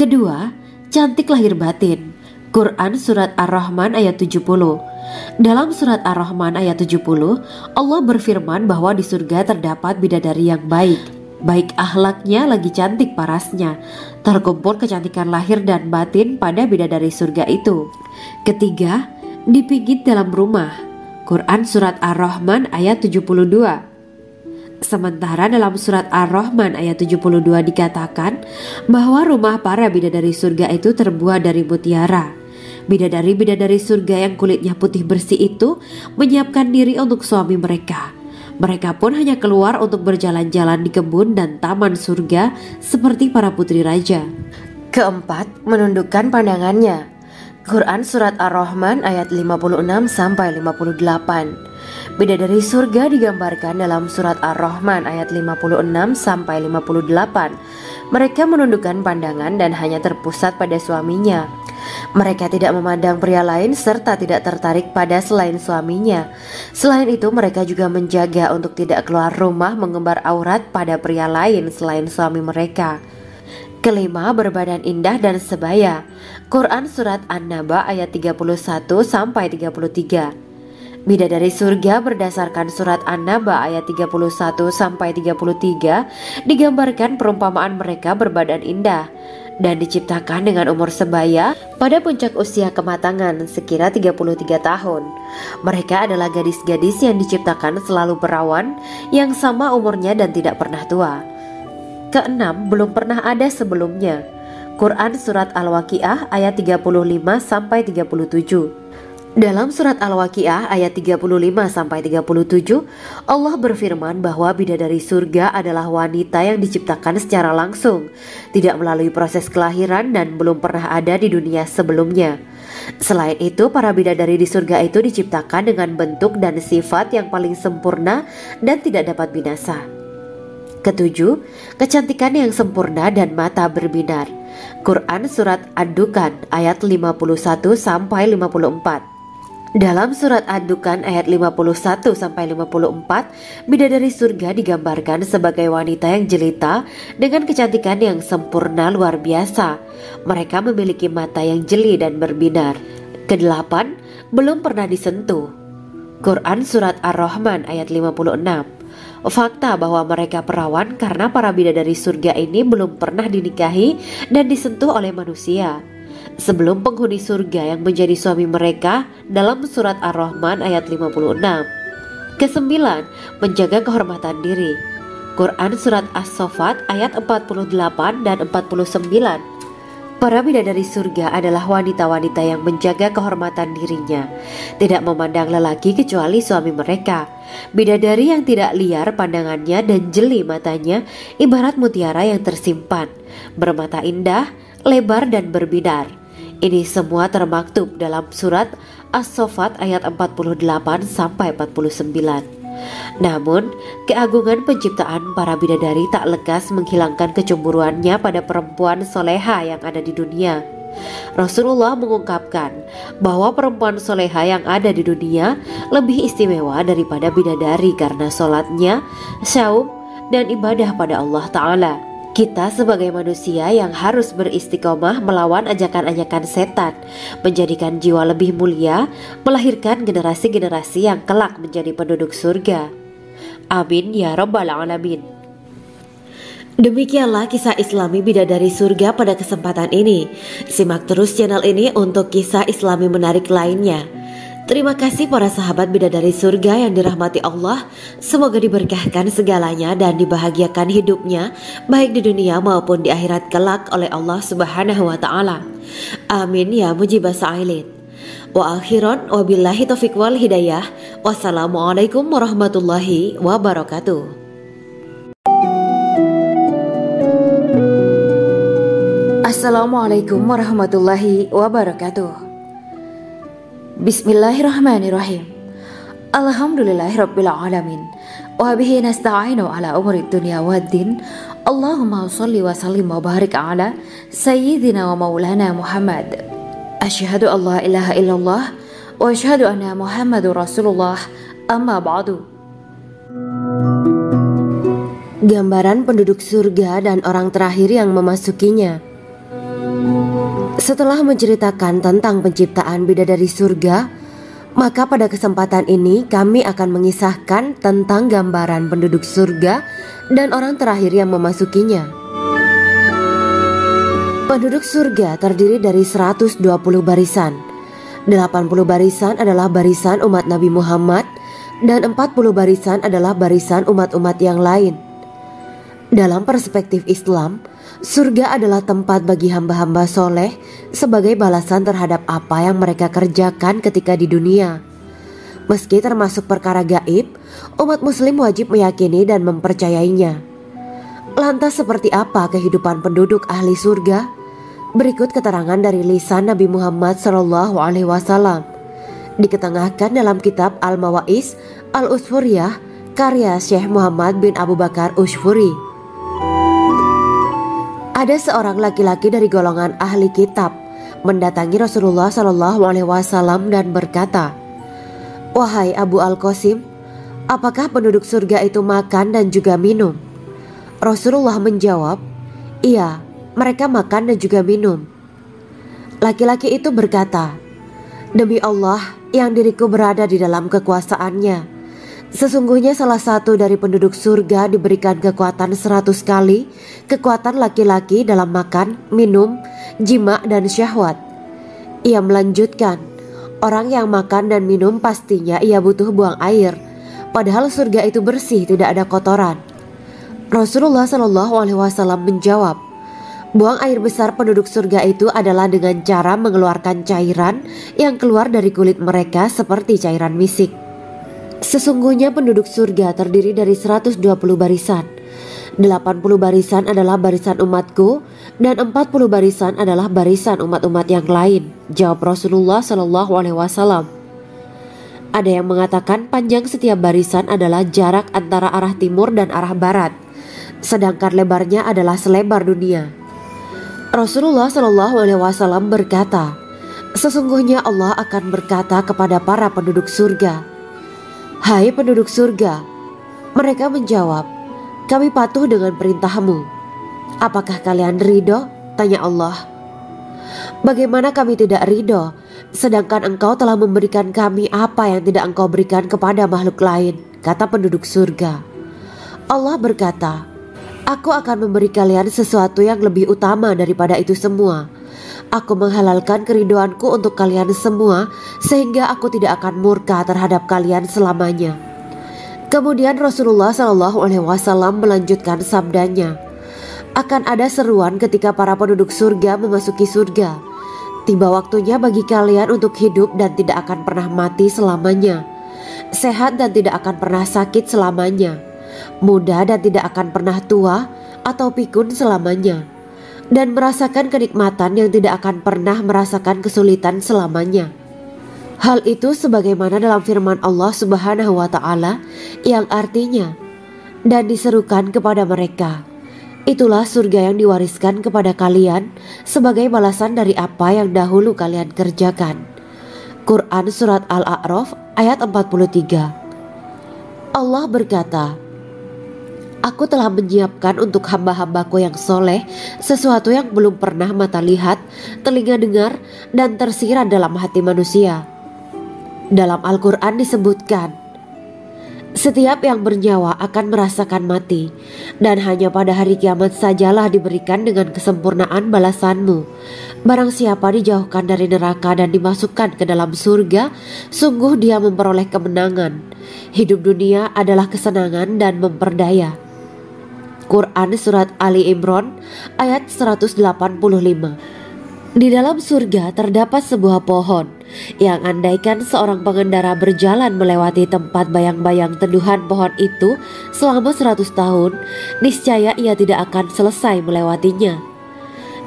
S1: Kedua, cantik lahir batin. Quran Surat Ar-Rahman ayat 70. Dalam Surat Ar-Rahman ayat 70, Allah berfirman bahwa di surga terdapat bidadari yang baik. Baik akhlaknya lagi cantik parasnya. Terkumpul kecantikan lahir dan batin pada bidadari surga itu. Ketiga, dipijit dalam rumah. Quran Surat Ar-Rahman ayat 72. Sementara dalam Surat Ar-Rahman ayat 72 dikatakan bahwa rumah para bidadari surga itu terbuat dari mutiara. Bidadari-bidadari surga yang kulitnya putih bersih itu menyiapkan diri untuk suami mereka. Mereka pun hanya keluar untuk berjalan-jalan di kebun dan taman surga seperti para putri raja. Keempat, menundukkan pandangannya. Quran Surat Ar-Rahman ayat 56-58. Bidadari surga digambarkan dalam Surat Ar-Rahman ayat 56-58. Mereka menundukkan pandangan dan hanya terpusat pada suaminya. Mereka tidak memandang pria lain serta tidak tertarik pada selain suaminya. Selain itu, mereka juga menjaga untuk tidak keluar rumah mengembar aurat pada pria lain selain suami mereka. Kelima, berbadan indah dan sebaya. Quran Surat An-Naba ayat 31-33. Bidadari surga berdasarkan surat An-Naba ayat 31-33 digambarkan perumpamaan mereka berbadan indah dan diciptakan dengan umur sebaya pada puncak usia kematangan sekira 33 tahun. Mereka adalah gadis-gadis yang diciptakan selalu perawan yang sama umurnya dan tidak pernah tua. Keenam, belum pernah ada sebelumnya. Quran Surat Al-Waqiah ayat 35-37. Dalam surat Al-Waqiah ayat 35-37, Allah berfirman bahwa bidadari surga adalah wanita yang diciptakan secara langsung, tidak melalui proses kelahiran dan belum pernah ada di dunia sebelumnya. Selain itu, para bidadari di surga itu diciptakan dengan bentuk dan sifat yang paling sempurna dan tidak dapat binasa. Ketujuh, kecantikan yang sempurna dan mata berbinar. Quran Surat Ad-Dukhan ayat 51-54. Dalam surat Ad-Dukhan ayat 51-54, bidadari surga digambarkan sebagai wanita yang jelita dengan kecantikan yang sempurna luar biasa. Mereka memiliki mata yang jeli dan berbinar. Kedelapan, belum pernah disentuh. Quran Surat Ar-Rahman ayat 56. Fakta bahwa mereka perawan karena para bidadari surga ini belum pernah dinikahi dan disentuh oleh manusia sebelum penghuni surga yang menjadi suami mereka dalam surat Ar-Rahman ayat 56. Kesembilan, menjaga kehormatan diri. Quran Surat As-Saffat ayat 48 dan 49. Para bidadari surga adalah wanita-wanita yang menjaga kehormatan dirinya, tidak memandang lelaki kecuali suami mereka. Bidadari yang tidak liar pandangannya dan jeli matanya ibarat mutiara yang tersimpan, bermata indah, lebar dan berbinar. Ini semua termaktub dalam surat As-Saffat ayat 48-49. Namun, keagungan penciptaan para bidadari tak lekas menghilangkan kecemburuannya pada perempuan soleha yang ada di dunia. Rasulullah mengungkapkan bahwa perempuan soleha yang ada di dunia lebih istimewa daripada bidadari karena sholatnya, syaum, dan ibadah pada Allah Ta'ala. Kita sebagai manusia yang harus beristiqomah melawan ajakan-ajakan setan, menjadikan jiwa lebih mulia, melahirkan generasi-generasi yang kelak menjadi penduduk surga. Amin ya rabbal alamin. Demikianlah kisah Islami bidadari surga pada kesempatan ini. Simak terus channel ini untuk kisah Islami menarik lainnya. Terima kasih para sahabat bidadari surga yang dirahmati Allah. Semoga diberkahkan segalanya dan dibahagiakan hidupnya baik di dunia maupun di akhirat kelak oleh Allah Subhanahu wa taala. Amin ya mujibas sa'ilin. Wa akhiran wabillahi taufiq wal hidayah. Wassalamualaikum warahmatullahi wabarakatuh. Assalamualaikum warahmatullahi wabarakatuh. Bismillahirrahmanirrahim. Alhamdulillahirabbil alamin. Wa bihi nasta'inu ala umuri dunya waddin. Allahumma shalli wa sallim wa barik ala sayyidina wa maulana Muhammad. Asyhadu an la ilaha illallah wa asyhadu anna Muhammadur Rasulullah. Amma ba'du. Gambaran penduduk surga dan orang terakhir yang memasukinya. Setelah menceritakan tentang penciptaan bidadari surga, maka pada kesempatan ini kami akan mengisahkan tentang gambaran penduduk surga dan orang terakhir yang memasukinya. Penduduk surga terdiri dari 120 barisan. 80 barisan adalah barisan umat Nabi Muhammad dan 40 barisan adalah barisan umat-umat yang lain. Dalam perspektif Islam, surga adalah tempat bagi hamba-hamba soleh sebagai balasan terhadap apa yang mereka kerjakan ketika di dunia. Meski termasuk perkara gaib, umat muslim wajib meyakini dan mempercayainya. Lantas seperti apa kehidupan penduduk ahli surga? Berikut keterangan dari lisan Nabi Muhammad SAW, diketengahkan dalam kitab Al-Mawa'is Al-Usfuriyah karya Syekh Muhammad bin Abu Bakar Ushfuri. Ada seorang laki-laki dari golongan ahli kitab mendatangi Rasulullah SAW dan berkata, "Wahai Abu Al-Qasim, apakah penduduk surga itu makan dan juga minum?" Rasulullah menjawab, "Iya, mereka makan dan juga minum." Laki-laki itu berkata, Demi Allah yang diriku berada di dalam kekuasaannya, sesungguhnya salah satu dari penduduk surga diberikan kekuatan 100 kali kekuatan laki-laki dalam makan, minum, jima dan syahwat. Ia melanjutkan, orang yang makan dan minum pastinya ia butuh buang air, padahal surga itu bersih, tidak ada kotoran. Rasulullah SAW menjawab, buang air besar penduduk surga itu adalah dengan cara mengeluarkan cairan yang keluar dari kulit mereka seperti cairan misik. Sesungguhnya penduduk surga terdiri dari 120 barisan. 80 barisan adalah barisan umatku dan 40 barisan adalah barisan umat-umat yang lain, jawab Rasulullah SAW. Ada yang mengatakan panjang setiap barisan adalah jarak antara arah timur dan arah barat, sedangkan lebarnya adalah selebar dunia. Rasulullah SAW berkata, sesungguhnya Allah akan berkata kepada para penduduk surga, hai penduduk surga. Mereka menjawab, kami patuh dengan perintahmu. Apakah kalian ridho? Tanya Allah. Bagaimana kami tidak ridho, sedangkan engkau telah memberikan kami apa yang tidak engkau berikan kepada makhluk lain, kata penduduk surga. Allah berkata, aku akan memberi kalian sesuatu yang lebih utama daripada itu semua. Aku menghalalkan keridoanku untuk kalian semua, sehingga aku tidak akan murka terhadap kalian selamanya. Kemudian Rasulullah SAW melanjutkan sabdanya, akan ada seruan ketika para penduduk surga memasuki surga. Tiba waktunya bagi kalian untuk hidup dan tidak akan pernah mati selamanya, sehat dan tidak akan pernah sakit selamanya, muda dan tidak akan pernah tua atau pikun selamanya, dan merasakan kenikmatan yang tidak akan pernah merasakan kesulitan selamanya. Hal itu sebagaimana dalam firman Allah Subhanahu wa Ta'ala yang artinya, dan diserukan kepada mereka, itulah surga yang diwariskan kepada kalian sebagai balasan dari apa yang dahulu kalian kerjakan. Quran Surat Al-A'raf ayat 43. Allah berkata, aku telah menyiapkan untuk hamba-hambaku yang soleh sesuatu yang belum pernah mata lihat, telinga dengar, dan tersirat dalam hati manusia. Dalam Al-Quran disebutkan, setiap yang bernyawa akan merasakan mati, dan hanya pada hari kiamat sajalah diberikan dengan kesempurnaan balasanmu. Barang siapa dijauhkan dari neraka dan dimasukkan ke dalam surga, sungguh dia memperoleh kemenangan. Hidup dunia adalah kesenangan dan memperdaya. Quran Surat Ali Imran ayat 185. Di dalam surga terdapat sebuah pohon yang andaikan seorang pengendara berjalan melewati tempat bayang-bayang teduhan pohon itu selama 100 tahun, niscaya ia tidak akan selesai melewatinya.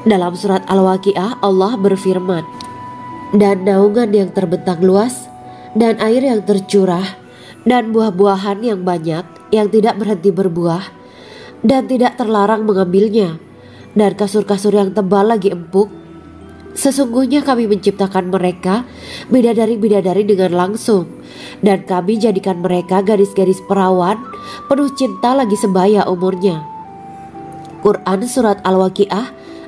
S1: Dalam surat Al-Waqiah Allah berfirman, dan naungan yang terbentang luas, dan air yang tercurah, dan buah-buahan yang banyak yang tidak berhenti berbuah, dan tidak terlarang mengambilnya, dan kasur-kasur yang tebal lagi empuk. Sesungguhnya kami menciptakan mereka bidadari-bidadari dengan langsung, dan kami jadikan mereka gadis-gadis perawan penuh cinta lagi sebaya umurnya. Quran Surat Al-Waqiah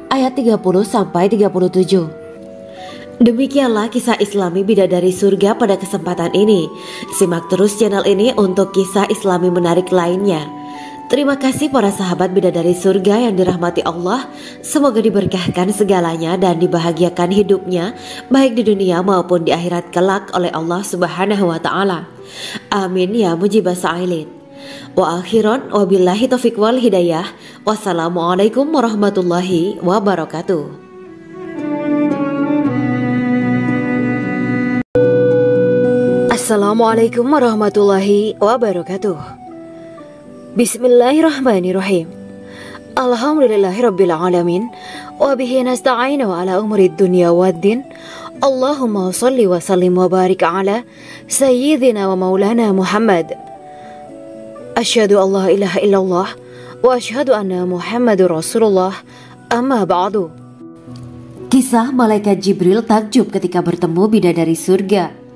S1: ayat 30-37. Demikianlah kisah Islami bidadari surga pada kesempatan ini. Simak terus channel ini untuk kisah Islami menarik lainnya. Terima kasih para sahabat bidadari surga yang dirahmati Allah. Semoga diberkahkan segalanya dan dibahagiakan hidupnya, baik di dunia maupun di akhirat kelak oleh Allah Subhanahu wa Ta'ala. Amin ya mujibah sa'ilin. Wa akhiran wabillahi taufiq wal hidayah. Wassalamualaikum warahmatullahi wabarakatuh. Assalamualaikum warahmatullahi wabarakatuh. Bismillahirrahmanirrahim. Alhamdulillahirabbil alamin wa bihi nasta'inu ala umuri dunya waddin. Allahumma shalli wa sallim wa barik ala sayyidina wa maulana Muhammad. Asyhadu an la ilaha illallah wa asyhadu anna Muhammadur Rasulullah. Amma ba'du. Kisah malaikat Jibril takjub ketika bertemu bidadari surga.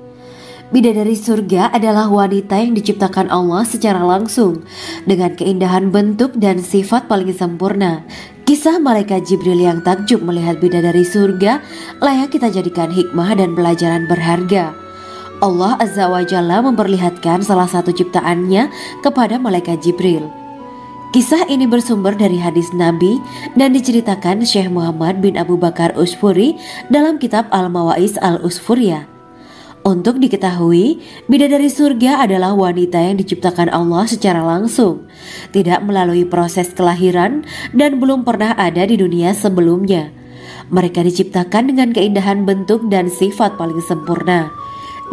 S1: Bidadari surga adalah wanita yang diciptakan Allah secara langsung dengan keindahan bentuk dan sifat paling sempurna. Kisah malaikat Jibril yang takjub melihat bidadari surga layak kita jadikan hikmah dan pelajaran berharga. Allah Azza wa Jalla memperlihatkan salah satu ciptaannya kepada malaikat Jibril. Kisah ini bersumber dari hadis Nabi dan diceritakan Syekh Muhammad bin Abu Bakar Usfuri dalam kitab Al-Mawaiz Al-Usfuriyah. Untuk diketahui, bidadari surga adalah wanita yang diciptakan Allah secara langsung, tidak melalui proses kelahiran dan belum pernah ada di dunia sebelumnya. Mereka diciptakan dengan keindahan bentuk dan sifat paling sempurna.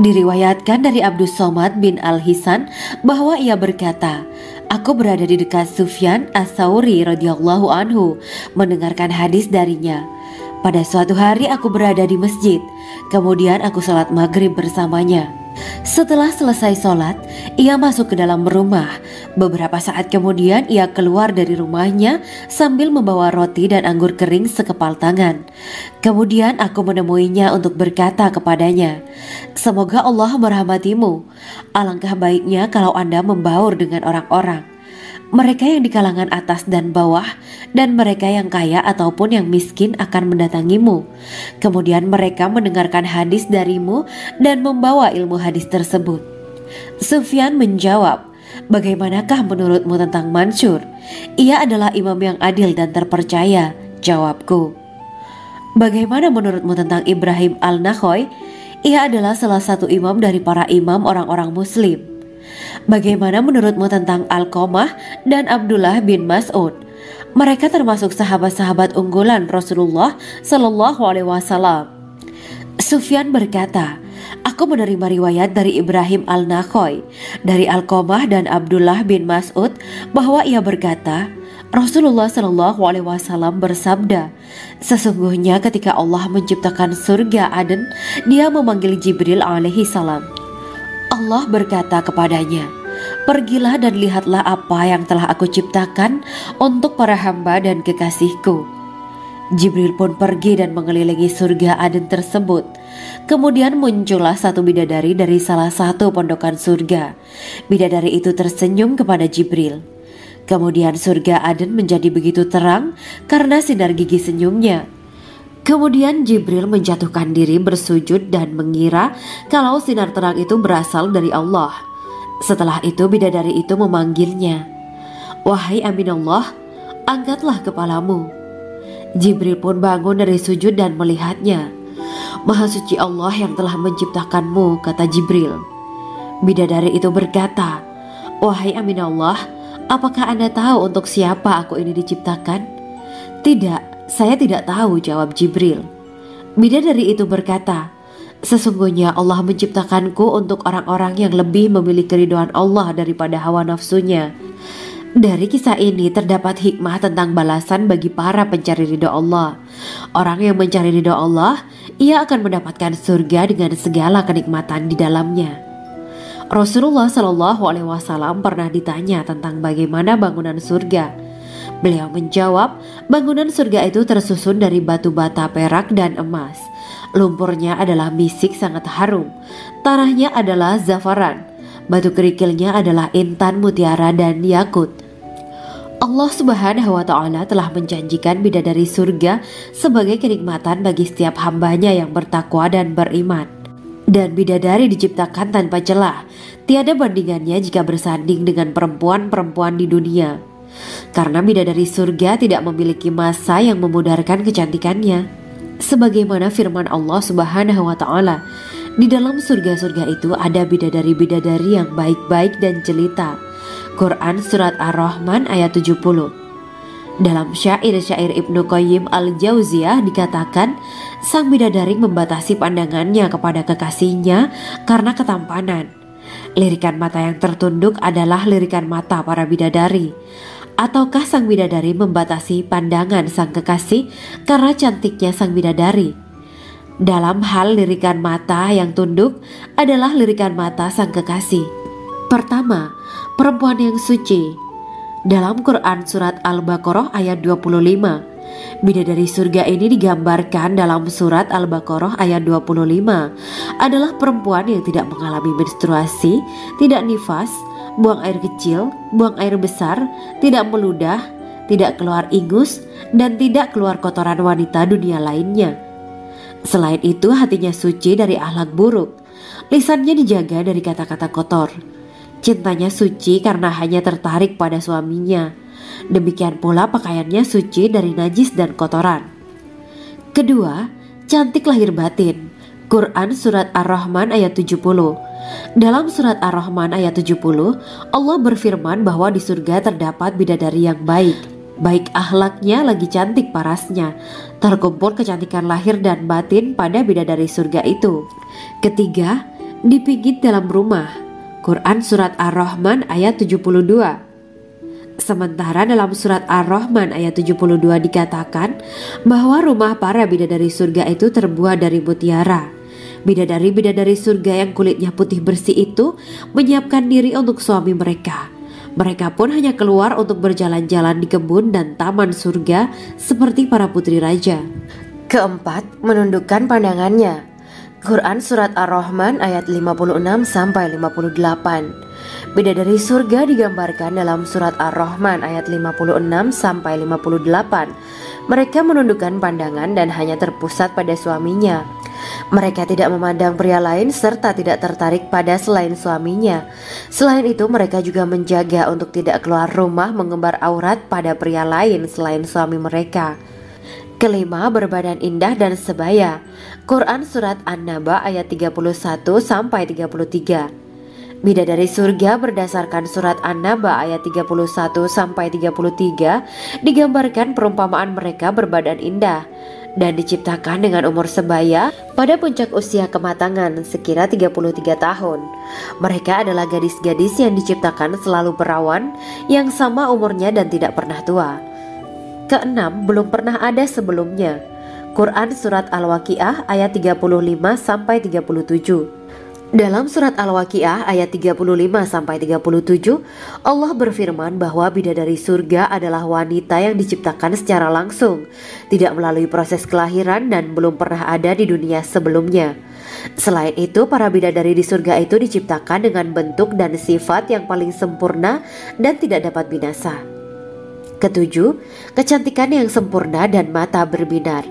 S1: Diriwayatkan dari Abdus Somad bin Al-Hisan bahwa ia berkata, "Aku berada di dekat Sufyan As-Sauri radhiyallahu anhu mendengarkan hadis darinya. Pada suatu hari aku berada di masjid, kemudian aku sholat maghrib bersamanya. Setelah selesai sholat, ia masuk ke dalam rumah. Beberapa saat kemudian ia keluar dari rumahnya sambil membawa roti dan anggur kering sekepal tangan. Kemudian aku menemuinya untuk berkata kepadanya, 'Semoga Allah merahmatimu. Alangkah baiknya kalau Anda membaur dengan orang-orang. Mereka yang di kalangan atas dan bawah, dan mereka yang kaya ataupun yang miskin akan mendatangimu. Kemudian mereka mendengarkan hadis darimu dan membawa ilmu hadis tersebut.' Sufyan menjawab, 'Bagaimanakah menurutmu tentang Mansur? Ia adalah imam yang adil dan terpercaya.' Jawabku. 'Bagaimana menurutmu tentang Ibrahim Al-Nakhoy? Ia adalah salah satu imam dari para imam orang-orang muslim.' 'Bagaimana menurutmu tentang Alqamah dan Abdullah bin Mas'ud? Mereka termasuk sahabat-sahabat unggulan Rasulullah Shallallahu Alaihi Wasallam.' Sufyan berkata, 'Aku menerima riwayat dari Ibrahim Al-Nakhoy, dari Alqamah dan Abdullah bin Mas'ud bahwa ia berkata, Rasulullah Shallallahu Alaihi Wasallam bersabda, sesungguhnya ketika Allah menciptakan surga Aden, Dia memanggil Jibril alaihi salam. Allah berkata kepadanya, pergilah dan lihatlah apa yang telah aku ciptakan untuk para hamba dan kekasihku. Jibril pun pergi dan mengelilingi surga Aden tersebut. Kemudian muncullah satu bidadari dari salah satu pondokan surga. Bidadari itu tersenyum kepada Jibril. Kemudian surga Aden menjadi begitu terang karena sinar gigi senyumnya. Kemudian Jibril menjatuhkan diri bersujud dan mengira kalau sinar terang itu berasal dari Allah. Setelah itu bidadari itu memanggilnya, wahai Aminullah, angkatlah kepalamu. Jibril pun bangun dari sujud dan melihatnya. Maha suci Allah yang telah menciptakanmu, kata Jibril. Bidadari itu berkata, wahai Aminullah, apakah Anda tahu untuk siapa aku ini diciptakan? Tidak, saya tidak tahu, jawab Jibril. Bidadari itu berkata, sesungguhnya Allah menciptakanku untuk orang-orang yang lebih memilih keridhaan Allah daripada hawa nafsunya. Dari kisah ini terdapat hikmah tentang balasan bagi para pencari ridha Allah. Orang yang mencari ridha Allah, ia akan mendapatkan surga dengan segala kenikmatan di dalamnya. Rasulullah Shallallahu Alaihi Wasallam pernah ditanya tentang bagaimana bangunan surga. Beliau menjawab, bangunan surga itu tersusun dari batu bata, perak, dan emas. Lumpurnya adalah misik sangat harum. Tanahnya adalah zafaran. Batu kerikilnya adalah intan, mutiara, dan yakut. Allah Subhanahu wa Ta'ala telah menjanjikan bidadari surga sebagai kenikmatan bagi setiap hambanya yang bertakwa dan beriman. Dan bidadari diciptakan tanpa celah. Tiada bandingannya jika bersanding dengan perempuan-perempuan di dunia. Karena bidadari surga tidak memiliki masa yang memudarkan kecantikannya. Sebagaimana firman Allah Subhanahu wa Ta'ala, di dalam surga-surga itu ada bidadari-bidadari yang baik-baik dan jelita. Quran Surat Ar-Rahman ayat 70. Dalam syair-syair Ibnu Qayyim Al-Jauziyah dikatakan, sang bidadari membatasi pandangannya kepada kekasihnya karena ketampanan. Lirikan mata yang tertunduk adalah lirikan mata para bidadari. Ataukah sang bidadari membatasi pandangan sang kekasih karena cantiknya sang bidadari? Dalam hal lirikan mata yang tunduk adalah lirikan mata sang kekasih. Pertama, perempuan yang suci. Dalam Quran Surat Al-Baqarah ayat 25, bidadari surga ini digambarkan dalam Surat Al-Baqarah ayat 25 adalah perempuan yang tidak mengalami menstruasi, tidak nifas, buang air kecil, buang air besar, tidak meludah, tidak keluar ingus, dan tidak keluar kotoran wanita dunia lainnya. Selain itu, hatinya suci dari akhlak buruk, lisannya dijaga dari kata-kata kotor. Cintanya suci karena hanya tertarik pada suaminya. Demikian pula pakaiannya suci dari najis dan kotoran. Kedua, cantik lahir batin. Quran Surat Ar-Rahman ayat 70. Dalam Surat Ar-Rahman ayat 70, Allah berfirman bahwa di surga terdapat bidadari yang baik. Baik akhlaknya lagi cantik parasnya. Terkumpul kecantikan lahir dan batin pada bidadari surga itu. Ketiga, dipijit dalam rumah. Quran Surat Ar-Rahman ayat 72. Sementara dalam Surat Ar-Rahman ayat 72 dikatakan bahwa rumah para bidadari surga itu terbuat dari mutiara. Bidadari-bidadari surga yang kulitnya putih bersih itu menyiapkan diri untuk suami mereka. Mereka pun hanya keluar untuk berjalan-jalan di kebun dan taman surga seperti para putri raja. Keempat, menundukkan pandangannya. Quran Surat Ar-Rahman ayat 56-58. Bidadari surga digambarkan dalam Surat Ar-Rahman ayat 56-58. Mereka menundukkan pandangan dan hanya terpusat pada suaminya. Mereka tidak memandang pria lain serta tidak tertarik pada selain suaminya. Selain itu, mereka juga menjaga untuk tidak keluar rumah mengembar aurat pada pria lain selain suami mereka. Kelima, berbadan indah dan sebaya. Quran Surat An-Naba ayat 31-33. Bidadari surga berdasarkan Surat An-Naba ayat 31-33 digambarkan perumpamaan mereka berbadan indah dan diciptakan dengan umur sebaya pada puncak usia kematangan sekira 33 tahun. Mereka adalah gadis-gadis yang diciptakan selalu perawan, yang sama umurnya dan tidak pernah tua. Keenam, belum pernah ada sebelumnya. Quran Surat Al-Waqiah ayat 35-37. Dalam Surat Al-Waqiah ayat 35-37, Allah berfirman bahwa bidadari surga adalah wanita yang diciptakan secara langsung, tidak melalui proses kelahiran dan belum pernah ada di dunia sebelumnya. Selain itu, para bidadari di surga itu diciptakan dengan bentuk dan sifat yang paling sempurna dan tidak dapat binasa. Ketujuh, kecantikan yang sempurna dan mata berbinar.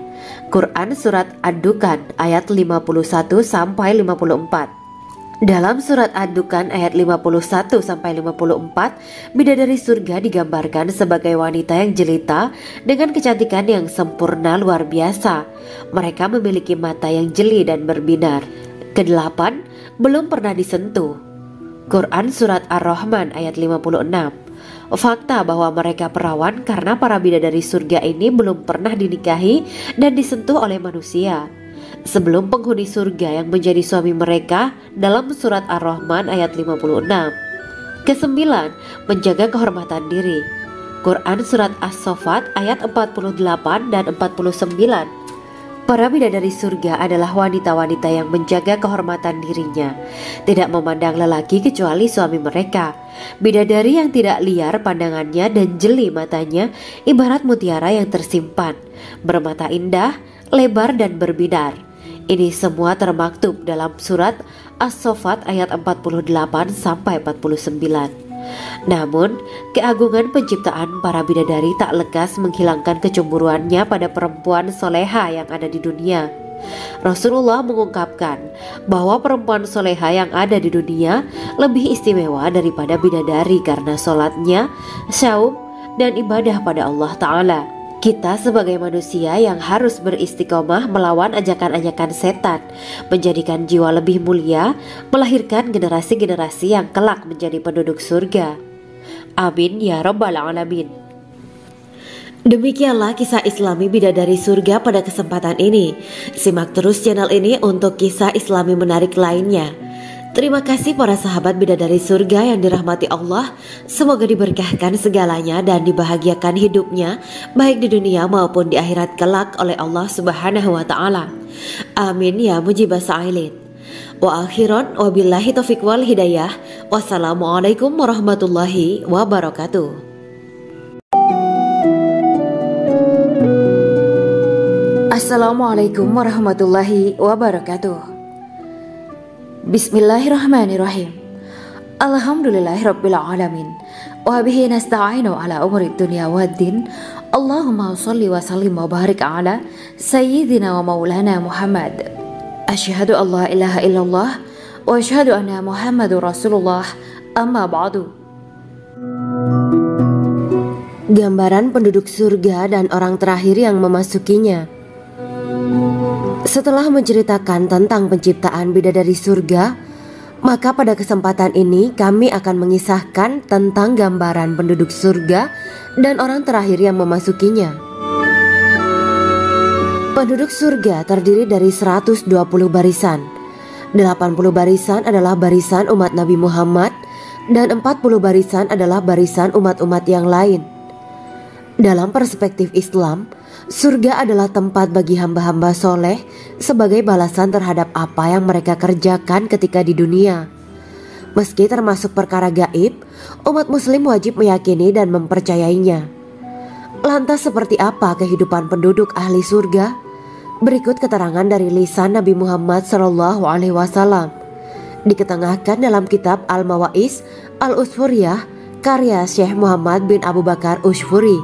S1: Quran Surat Ad-Dukhan ayat 51-54. Dalam Surat Ad-Dukhan ayat 51-54, bidadari surga digambarkan sebagai wanita yang jelita dengan kecantikan yang sempurna luar biasa. Mereka memiliki mata yang jeli dan berbinar. Kedelapan, belum pernah disentuh. Quran Surat Ar-Rahman ayat 56. Fakta bahwa mereka perawan karena para bidadari surga ini belum pernah dinikahi dan disentuh oleh manusia sebelum penghuni surga yang menjadi suami mereka dalam Surat Ar-Rahman ayat 56. Kesembilan, menjaga kehormatan diri. Quran Surat As-Saffat ayat 48 dan 49. Para bidadari surga adalah wanita-wanita yang menjaga kehormatan dirinya, tidak memandang lelaki kecuali suami mereka. Bidadari yang tidak liar pandangannya dan jeli matanya ibarat mutiara yang tersimpan, bermata indah, lebar dan berbinar. Ini semua termaktub dalam Surat As-Saffat ayat 48-49. Namun, keagungan penciptaan para bidadari tak lekas menghilangkan kecemburuannya pada perempuan soleha yang ada di dunia. Rasulullah mengungkapkan bahwa perempuan soleha yang ada di dunia lebih istimewa daripada bidadari karena sholatnya, syaum, dan ibadah pada Allah Ta'ala. Kita sebagai manusia yang harus beristiqomah melawan ajakan-ajakan setan, menjadikan jiwa lebih mulia, melahirkan generasi-generasi yang kelak menjadi penduduk surga. Amin ya Rabbal Alamin. Demikianlah kisah Islami bidadari surga pada kesempatan ini. Simak terus channel ini untuk kisah Islami menarik lainnya. Terima kasih para sahabat bidadari surga yang dirahmati Allah. Semoga diberkahkan segalanya dan dibahagiakan hidupnya baik di dunia maupun di akhirat kelak oleh Allah Subhanahu wa Ta'ala. Amin ya mujibah sa'ilin. Wa akhiran wabillahi taufiq wal hidayah. Wassalamualaikum warahmatullahi wabarakatuh. Assalamualaikum warahmatullahi wabarakatuh. Bismillahirrahmanirrahim. Alhamdulillahirabbil alamin. wa bihi nasta'inu ala umuri dunya waddin. Allahumma shalli wa sallim wa barik ala sayyidina wa maulana Muhammad. Asyhadu an la ilaha illallah wa asyhadu anna Muhammadur Rasulullah. Amma ba'du. Gambaran penduduk surga dan orang terakhir yang memasukinya. Setelah menceritakan tentang penciptaan bidadari surga, maka pada kesempatan ini kami akan mengisahkan tentang gambaran penduduk surga dan orang terakhir yang memasukinya. Penduduk surga terdiri dari 120 barisan. 80 barisan adalah barisan umat Nabi Muhammad dan 40 barisan adalah barisan umat-umat yang lain. Dalam perspektif Islam, surga adalah tempat bagi hamba-hamba soleh sebagai balasan terhadap apa yang mereka kerjakan ketika di dunia. Meski termasuk perkara gaib, umat muslim wajib meyakini dan mempercayainya. Lantas seperti apa kehidupan penduduk ahli surga? Berikut keterangan dari lisan Nabi Muhammad SAW, diketengahkan dalam kitab Al-Mawa'is Al-Usfuriyah karya Syekh Muhammad bin Abu Bakar Ushfuri.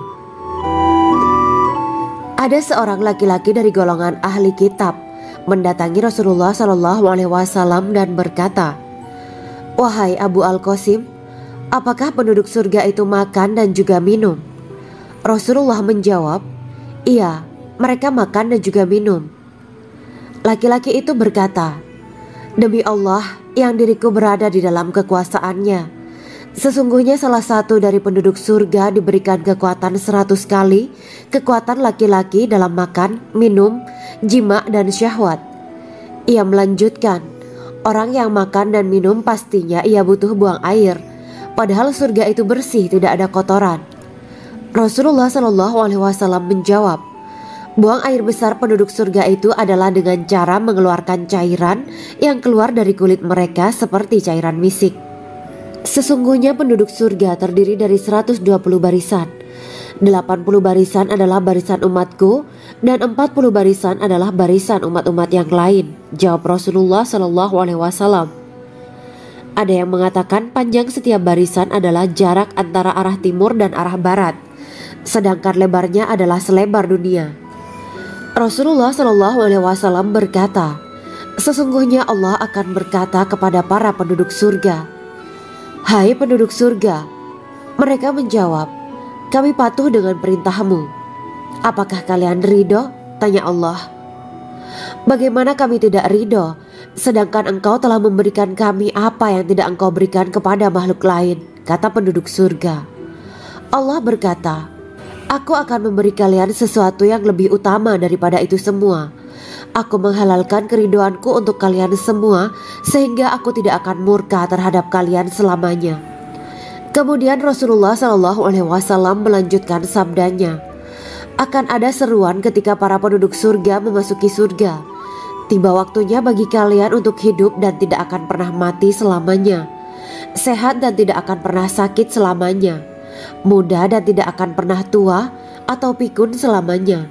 S1: Ada seorang laki-laki dari golongan ahli kitab mendatangi Rasulullah SAW dan berkata, "Wahai Abu Al-Qasim, apakah penduduk surga itu makan dan juga minum?" Rasulullah menjawab, "Iya, mereka makan dan juga minum." Laki-laki itu berkata, "Demi Allah yang diriku berada di dalam kekuasaannya, sesungguhnya salah satu dari penduduk surga diberikan kekuatan 100 kali kekuatan laki-laki dalam makan, minum, jima, dan syahwat." Ia melanjutkan, "Orang yang makan dan minum pastinya ia butuh buang air, padahal surga itu bersih, tidak ada kotoran." Rasulullah SAW menjawab, "Buang air besar penduduk surga itu adalah dengan cara mengeluarkan cairan yang keluar dari kulit mereka seperti cairan misik." Sesungguhnya penduduk surga terdiri dari 120 barisan. 80 barisan adalah barisan umatku dan 40 barisan adalah barisan umat-umat yang lain, jawab Rasulullah SAW. Ada yang mengatakan panjang setiap barisan adalah jarak antara arah timur dan arah barat, sedangkan lebarnya adalah selebar dunia. Rasulullah SAW berkata, "Sesungguhnya Allah akan berkata kepada para penduduk surga, 'Hai penduduk surga,' mereka menjawab, 'Kami patuh dengan perintahmu.' 'Apakah kalian ridho?' tanya Allah. 'Bagaimana kami tidak ridho, sedangkan engkau telah memberikan kami apa yang tidak engkau berikan kepada makhluk lain,' kata penduduk surga. Allah berkata, 'Aku akan memberi kalian sesuatu yang lebih utama daripada itu semua. Aku menghalalkan keridoanku untuk kalian semua sehingga aku tidak akan murka terhadap kalian selamanya.'" Kemudian Rasulullah SAW melanjutkan sabdanya, "Akan ada seruan ketika para penduduk surga memasuki surga. Tiba waktunya bagi kalian untuk hidup dan tidak akan pernah mati selamanya, sehat dan tidak akan pernah sakit selamanya, muda dan tidak akan pernah tua atau pikun selamanya,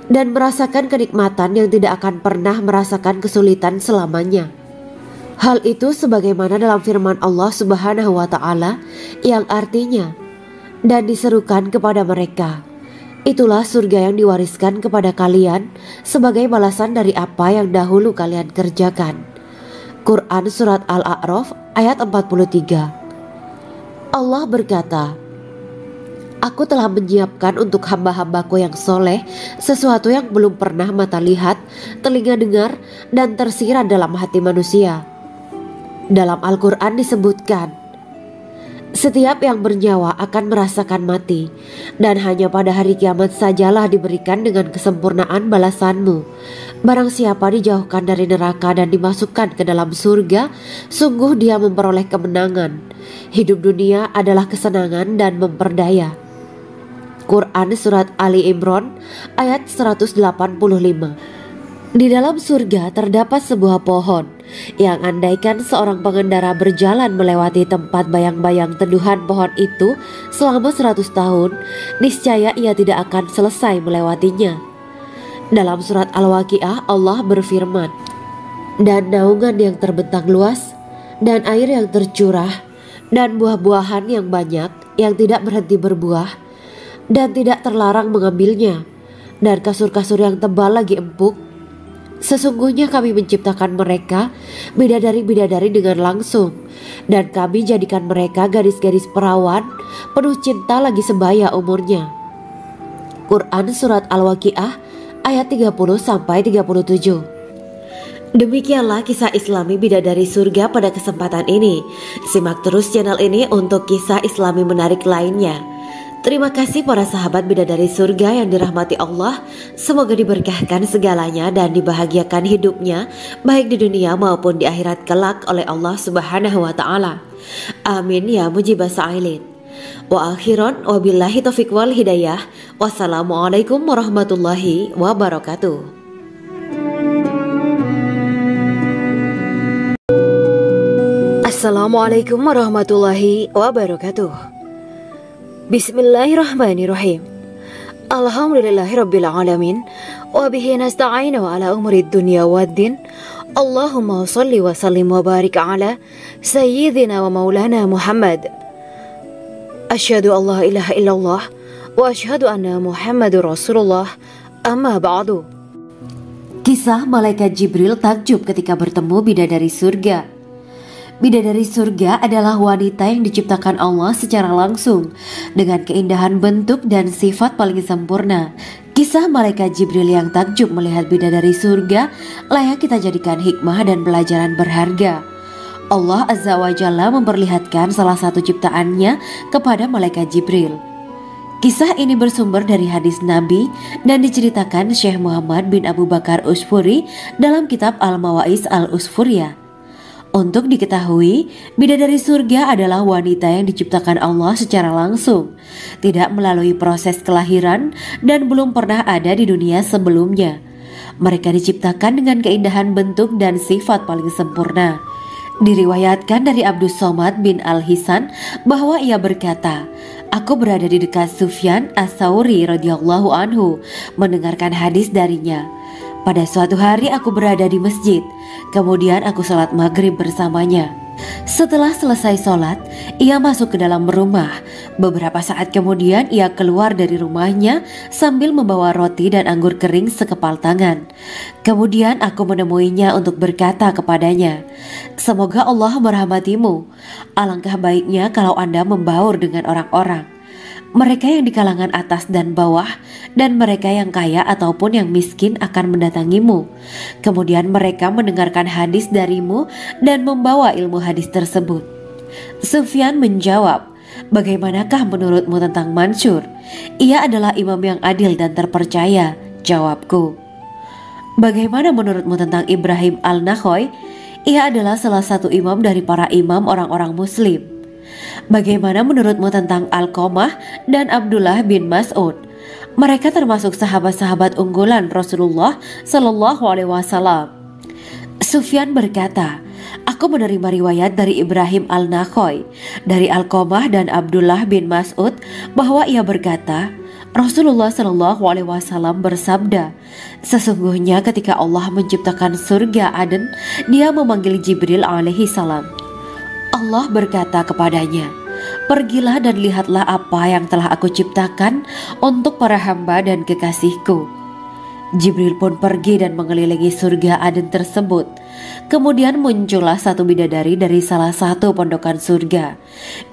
S1: dan merasakan kenikmatan yang tidak akan pernah merasakan kesulitan selamanya." Hal itu sebagaimana dalam firman Allah Subhanahu wa Ta'ala yang artinya, "Dan diserukan kepada mereka, itulah surga yang diwariskan kepada kalian sebagai balasan dari apa yang dahulu kalian kerjakan." Quran Surat Al-A'raf ayat 43. Allah berkata, "Aku telah menyiapkan untuk hamba-hambaku yang soleh sesuatu yang belum pernah mata lihat, telinga dengar, dan tersirat dalam hati manusia." Dalam Al-Quran disebutkan, "Setiap yang bernyawa akan merasakan mati, dan hanya pada hari kiamat sajalah diberikan dengan kesempurnaan balasanmu. Barang siapa dijauhkan dari neraka dan dimasukkan ke dalam surga, sungguh dia memperoleh kemenangan. Hidup dunia adalah kesenangan dan memperdaya." Quran Surat Ali Imran ayat 185. Di dalam surga terdapat sebuah pohon yang andaikan seorang pengendara berjalan melewati tempat bayang-bayang teduhan pohon itu selama 100 tahun, niscaya ia tidak akan selesai melewatinya. Dalam surat Al-Waqiah Allah berfirman, "Dan naungan yang terbentang luas, dan air yang tercurah, dan buah-buahan yang banyak, yang tidak berhenti berbuah dan tidak terlarang mengambilnya, dan kasur-kasur yang tebal lagi empuk. Sesungguhnya kami menciptakan mereka bidadari-bidadari dengan langsung, dan kami jadikan mereka gadis-gadis perawan penuh cinta lagi sebaya umurnya. Quran Surat Al-Waqiah ayat 30-37. Demikianlah kisah Islami bidadari surga pada kesempatan ini. Simak terus channel ini untuk kisah Islami menarik lainnya. Terima kasih para sahabat bidadari surga yang dirahmati Allah. Semoga diberkahkan segalanya dan dibahagiakan hidupnya baik di dunia maupun di akhirat kelak oleh Allah Subhanahu wa taala. Amin ya mujibah sa'ilin. Wa akhiran wabillahi taufiq wal hidayah. Wassalamualaikum warahmatullahi wabarakatuh. Assalamualaikum warahmatullahi wabarakatuh. Bismillahirrahmanirrahim. Alhamdulillahirabbil alamin wa bihi nasta'inu ala umuri dunya waddin. Allahumma shalli wa sallim wa barik ala sayyidina wa maulana Muhammad. Asyhadu an la ilaha illallah wa asyhadu anna Muhammadur Rasulullah. Amma ba'du. Kisah malaikat Jibril takjub ketika bertemu bidadari surga. Bidadari surga adalah wanita yang diciptakan Allah secara langsung dengan keindahan bentuk dan sifat paling sempurna. Kisah malaikat Jibril yang takjub melihat bidadari surga layak kita jadikan hikmah dan pelajaran berharga. Allah Azza wa Jalla memperlihatkan salah satu ciptaannya kepada malaikat Jibril. Kisah ini bersumber dari hadis Nabi dan diceritakan Syekh Muhammad bin Abu Bakar Usfuri dalam kitab Al-Mawaiz Al-Usfuriyah. Untuk diketahui, bidadari surga adalah wanita yang diciptakan Allah secara langsung, tidak melalui proses kelahiran dan belum pernah ada di dunia sebelumnya. Mereka diciptakan dengan keindahan bentuk dan sifat paling sempurna. Diriwayatkan dari Abdus Somad bin Al-Hisan bahwa ia berkata, "Aku berada di dekat Sufyan As-Sauri radhiyallahu anhu mendengarkan hadis darinya. Pada suatu hari aku berada di masjid, kemudian aku sholat maghrib bersamanya. Setelah selesai sholat, ia masuk ke dalam rumah. Beberapa saat kemudian ia keluar dari rumahnya sambil membawa roti dan anggur kering sekepal tangan. Kemudian aku menemuinya untuk berkata kepadanya, 'Semoga Allah merahmatimu. Alangkah baiknya kalau Anda membaur dengan orang-orang. Mereka yang di kalangan atas dan bawah, dan mereka yang kaya ataupun yang miskin akan mendatangimu. Kemudian mereka mendengarkan hadis darimu dan membawa ilmu hadis tersebut.' Sufyan menjawab, 'Bagaimanakah menurutmu tentang Mansur? Ia adalah imam yang adil dan terpercaya.' Jawabku. 'Bagaimana menurutmu tentang Ibrahim Al-Nakhoy? Ia adalah salah satu imam dari para imam orang-orang muslim.' 'Bagaimana menurutmu tentang Alqamah dan Abdullah bin Mas'ud? Mereka termasuk sahabat-sahabat unggulan Rasulullah Shallallahu Alaihi Wasallam.' Sufyan berkata, 'Aku menerima riwayat dari Ibrahim Al-Nakhoy, dari Alqamah dan Abdullah bin Mas'ud bahwa ia berkata, Rasulullah Shallallahu Alaihi Wasallam bersabda, sesungguhnya ketika Allah menciptakan surga Aden, Dia memanggil Jibril alaihi salam. Allah berkata kepadanya, pergilah dan lihatlah apa yang telah aku ciptakan untuk para hamba dan kekasihku. Jibril pun pergi dan mengelilingi surga Aden tersebut. Kemudian muncullah satu bidadari dari salah satu pondokan surga.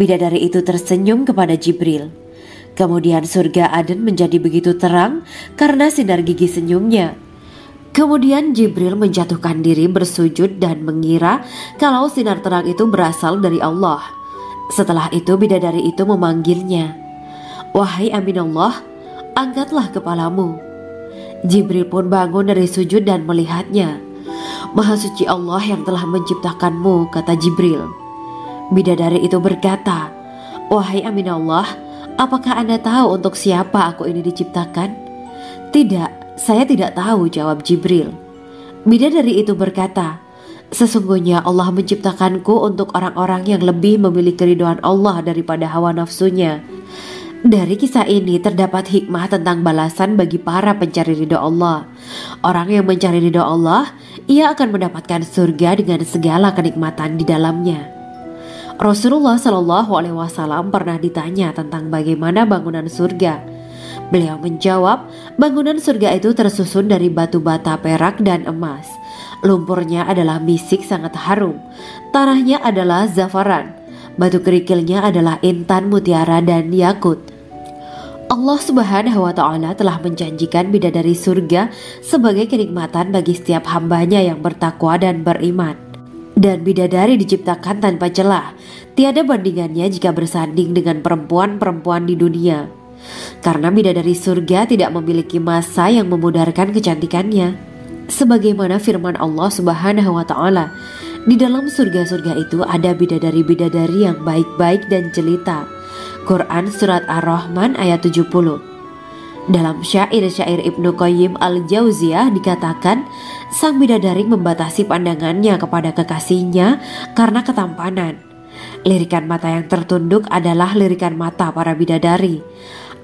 S1: Bidadari itu tersenyum kepada Jibril. Kemudian surga Aden menjadi begitu terang karena sinar gigi senyumnya. Kemudian Jibril menjatuhkan diri bersujud dan mengira kalau sinar terang itu berasal dari Allah. Setelah itu bidadari itu memanggilnya, wahai Aminullah, angkatlah kepalamu. Jibril pun bangun dari sujud dan melihatnya. Maha suci Allah yang telah menciptakanmu, kata Jibril. Bidadari itu berkata, wahai Aminullah, apakah Anda tahu untuk siapa aku ini diciptakan? Tidak, saya tidak tahu, jawab Jibril. Bidadari itu berkata, sesungguhnya Allah menciptakanku untuk orang-orang yang lebih memilih keridhaan Allah daripada hawa nafsunya. Dari kisah ini terdapat hikmah tentang balasan bagi para pencari ridha Allah. Orang yang mencari ridha Allah, ia akan mendapatkan surga dengan segala kenikmatan di dalamnya. Rasulullah Shallallahu Alaihi Wasallam pernah ditanya tentang bagaimana bangunan surga. Beliau menjawab, bangunan surga itu tersusun dari batu bata, perak, dan emas. Lumpurnya adalah misik sangat harum, tanahnya adalah zafaran, batu kerikilnya adalah intan, mutiara, dan yakut. Allah Subhanahu wa Ta'ala telah menjanjikan bidadari surga sebagai kenikmatan bagi setiap hambanya yang bertakwa dan beriman. Dan bidadari diciptakan tanpa celah, tiada bandingannya jika bersanding dengan perempuan-perempuan di dunia. Karena bidadari surga tidak memiliki masa yang memudarkan kecantikannya. Sebagaimana firman Allah Subhanahu wa Ta'ala, di dalam surga-surga itu ada bidadari-bidadari yang baik-baik dan jelita. Quran Surat Ar-Rahman ayat 70. Dalam syair-syair Ibnu Qayyim Al-Jauziyah dikatakan, sang bidadari membatasi pandangannya kepada kekasihnya karena ketampanan. Lirikan mata yang tertunduk adalah lirikan mata para bidadari.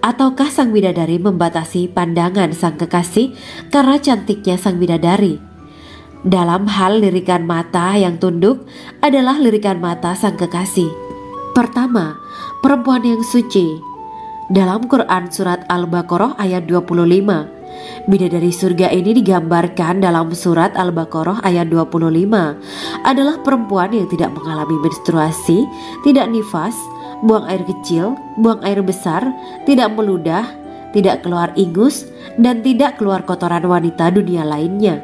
S1: Ataukah sang bidadari membatasi pandangan sang kekasih karena cantiknya sang bidadari? Dalam hal lirikan mata yang tunduk adalah lirikan mata sang kekasih. Pertama, perempuan yang suci. Dalam Quran Surat Al-Baqarah ayat 25, bidadari surga ini digambarkan dalam Surat Al-Baqarah ayat 25 adalah perempuan yang tidak mengalami menstruasi, tidak nifas, buang air kecil, buang air besar, tidak meludah, tidak keluar ingus, dan tidak keluar kotoran wanita dunia lainnya.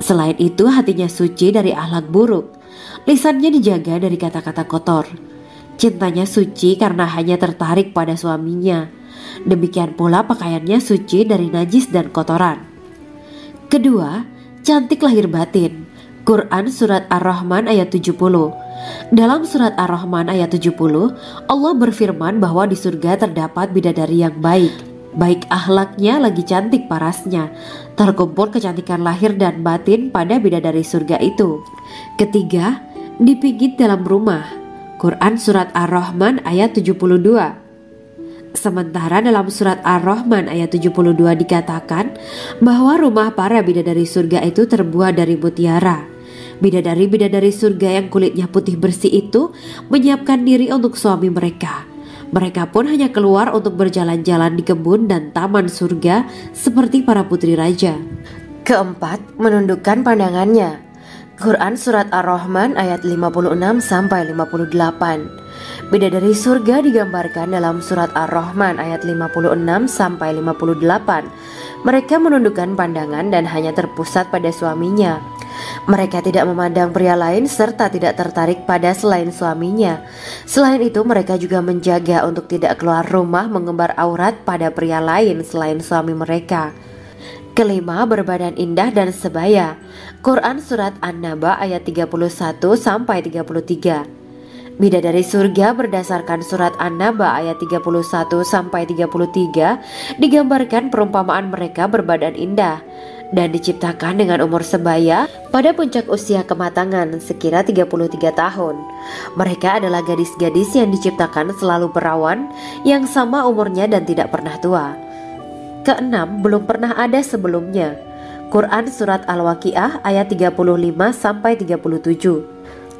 S1: Selain itu, hatinya suci dari akhlak buruk, lisannya dijaga dari kata-kata kotor. Cintanya suci karena hanya tertarik pada suaminya. Demikian pula pakaiannya suci dari najis dan kotoran. Kedua, cantik lahir batin. Quran Surat Ar-Rahman ayat 70. Dalam Surat Ar-Rahman ayat 70, Allah berfirman bahwa di surga terdapat bidadari yang baik. Baik akhlaknya lagi cantik parasnya. Terkumpul kecantikan lahir dan batin pada bidadari surga itu. Ketiga, dipijit dalam rumah. Quran Surat Ar-Rahman ayat 72. Sementara dalam Surat Ar-Rahman ayat 72 dikatakan bahwa rumah para bidadari surga itu terbuat dari mutiara. Bidadari-bidadari surga yang kulitnya putih bersih itu menyiapkan diri untuk suami mereka. Mereka pun hanya keluar untuk berjalan-jalan di kebun dan taman surga seperti para putri raja. Keempat, menundukkan pandangannya. Quran Surat Ar-Rahman ayat 56-58. Bidadari surga digambarkan dalam Surat Ar-Rahman ayat 56-58. Mereka menundukkan pandangan dan hanya terpusat pada suaminya. Mereka tidak memandang pria lain serta tidak tertarik pada selain suaminya. Selain itu, mereka juga menjaga untuk tidak keluar rumah mengembar aurat pada pria lain selain suami mereka. Kelima, berbadan indah dan sebaya. Quran Surat An-Naba ayat 31-33. Bidadari surga berdasarkan Surat An-Naba ayat 31-33 digambarkan perumpamaan mereka berbadan indah dan diciptakan dengan umur sebaya pada puncak usia kematangan sekira 33 tahun. Mereka adalah gadis-gadis yang diciptakan selalu perawan, yang sama umurnya dan tidak pernah tua. Keenam, belum pernah ada sebelumnya. Quran Surat Al-Waqiah ayat 35-37.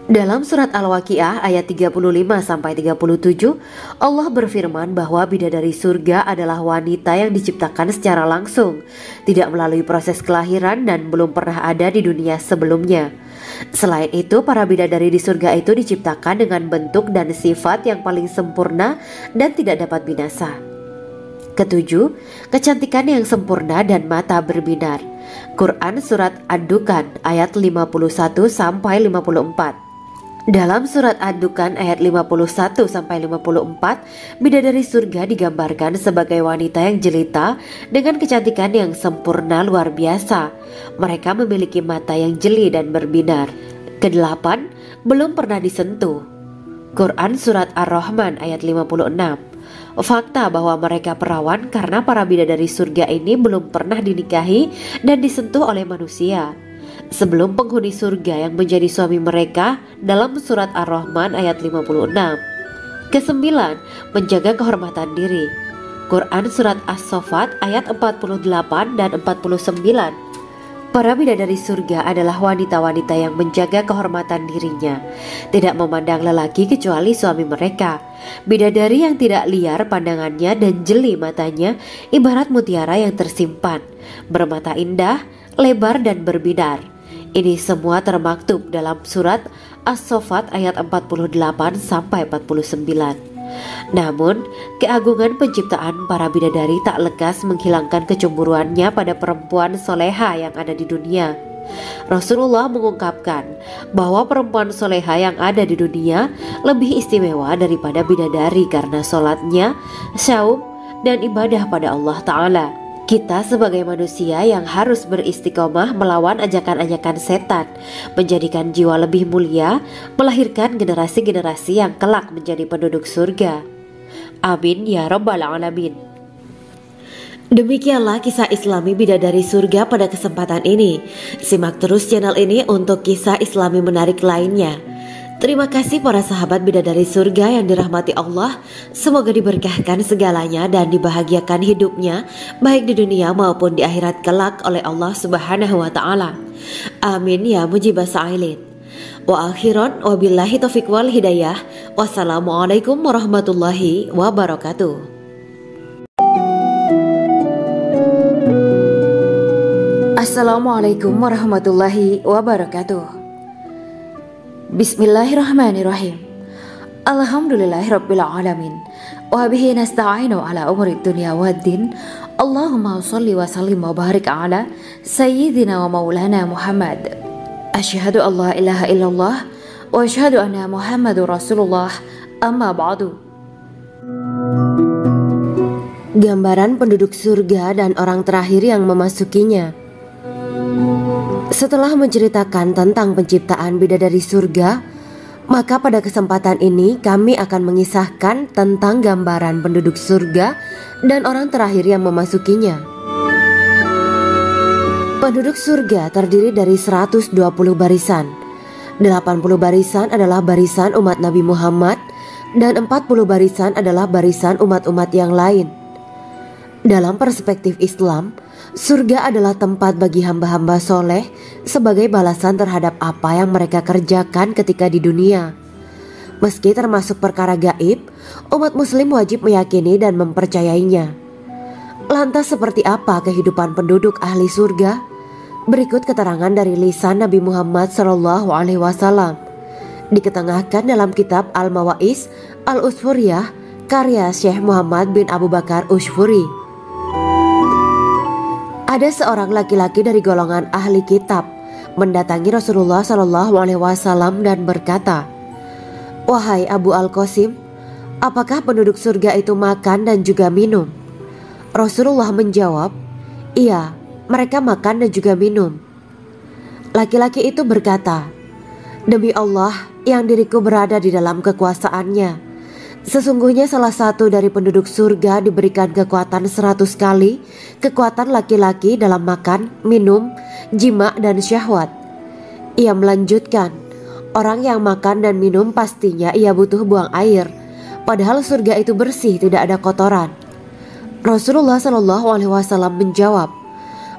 S1: Dalam Surat Al-Waqiah ayat 35-37, Allah berfirman bahwa bidadari surga adalah wanita yang diciptakan secara langsung, tidak melalui proses kelahiran dan belum pernah ada di dunia sebelumnya. Selain itu, para bidadari di surga itu diciptakan dengan bentuk dan sifat yang paling sempurna dan tidak dapat binasa. Ketujuh, kecantikan yang sempurna dan mata berbinar. Quran Surat Ad-Dukhan ayat 51-54. Dalam Surat Ad-Dukhan ayat 51-54, bidadari surga digambarkan sebagai wanita yang jelita dengan kecantikan yang sempurna luar biasa. Mereka memiliki mata yang jeli dan berbinar. Kedelapan, belum pernah disentuh. Quran Surat Ar-Rahman ayat 56. Fakta bahwa mereka perawan karena para bidadari surga ini belum pernah dinikahi dan disentuh oleh manusia sebelum penghuni surga yang menjadi suami mereka dalam Surat Ar-Rahman ayat 56. Kesembilan, menjaga kehormatan diri. Quran Surat As-Saffat ayat 48 dan 49. Para bidadari surga adalah wanita-wanita yang menjaga kehormatan dirinya, tidak memandang lelaki kecuali suami mereka. Bidadari yang tidak liar pandangannya dan jeli matanya, ibarat mutiara yang tersimpan, bermata indah, lebar dan berbinar. Ini semua termaktub dalam surat As-Saffat ayat 48 sampai 49. Namun, keagungan penciptaan para bidadari tak lekas menghilangkan kecemburuannya pada perempuan soleha yang ada di dunia. Rasulullah mengungkapkan bahwa perempuan soleha yang ada di dunia lebih istimewa daripada bidadari karena sholatnya, syaum, dan ibadah pada Allah Ta'ala. Kita sebagai manusia yang harus beristiqomah melawan ajakan-ajakan setan, menjadikan jiwa lebih mulia, melahirkan generasi-generasi yang kelak menjadi penduduk surga. Amin ya rabbal alamin. Demikianlah kisah Islami bidadari surga pada kesempatan ini. Simak terus channel ini untuk kisah Islami menarik lainnya. Terima kasih para sahabat bidadari surga yang dirahmati Allah. Semoga diberkahkan segalanya dan dibahagiakan hidupnya, baik di dunia maupun di akhirat kelak oleh Allah Subhanahu wa Ta'ala. Amin ya mujibah sa'ilin. Wa akhiran wabillahi taufiq wal hidayah. Wassalamualaikum warahmatullahi wabarakatuh. Assalamualaikum warahmatullahi wabarakatuh. Bismillahirrahmanirrahim. Alhamdulillahirabbil alamin. Wa bihi nasta'inu ala umuri dunya waddin. Allahumma shalli wa sallim wa barik ala sayyidina wa maulana Muhammad. Asyhadu an la ilaha illallah wa asyhadu anna Muhammadur Rasulullah. Amma ba'du. Gambaran penduduk surga dan orang terakhir yang memasukinya. Setelah menceritakan tentang penciptaan bidadari surga, maka pada kesempatan ini kami akan mengisahkan tentang gambaran penduduk surga dan orang terakhir yang memasukinya. Penduduk surga terdiri dari 120 barisan. 80 barisan adalah barisan umat Nabi Muhammad dan 40 barisan adalah barisan umat-umat yang lain. Dalam perspektif Islam, surga adalah tempat bagi hamba-hamba soleh sebagai balasan terhadap apa yang mereka kerjakan ketika di dunia. Meski termasuk perkara gaib, umat muslim wajib meyakini dan mempercayainya. Lantas seperti apa kehidupan penduduk ahli surga? Berikut keterangan dari lisan Nabi Muhammad SAW, diketengahkan dalam kitab Al-Mawa'is Al-Usfuriyah karya Syekh Muhammad bin Abu Bakar Ushfuri. Ada seorang laki-laki dari golongan ahli kitab mendatangi Rasulullah SAW dan berkata, "Wahai Abu Al-Qasim, apakah penduduk surga itu makan dan juga minum?" Rasulullah menjawab, "Iya, mereka makan dan juga minum." Laki-laki itu berkata, "Demi Allah yang diriku berada di dalam kekuasaannya, sesungguhnya salah satu dari penduduk surga diberikan kekuatan 100 kali kekuatan laki-laki dalam makan, minum, jima, dan syahwat." Ia melanjutkan, "Orang yang makan dan minum pastinya ia butuh buang air, padahal surga itu bersih, tidak ada kotoran." Rasulullah SAW menjawab,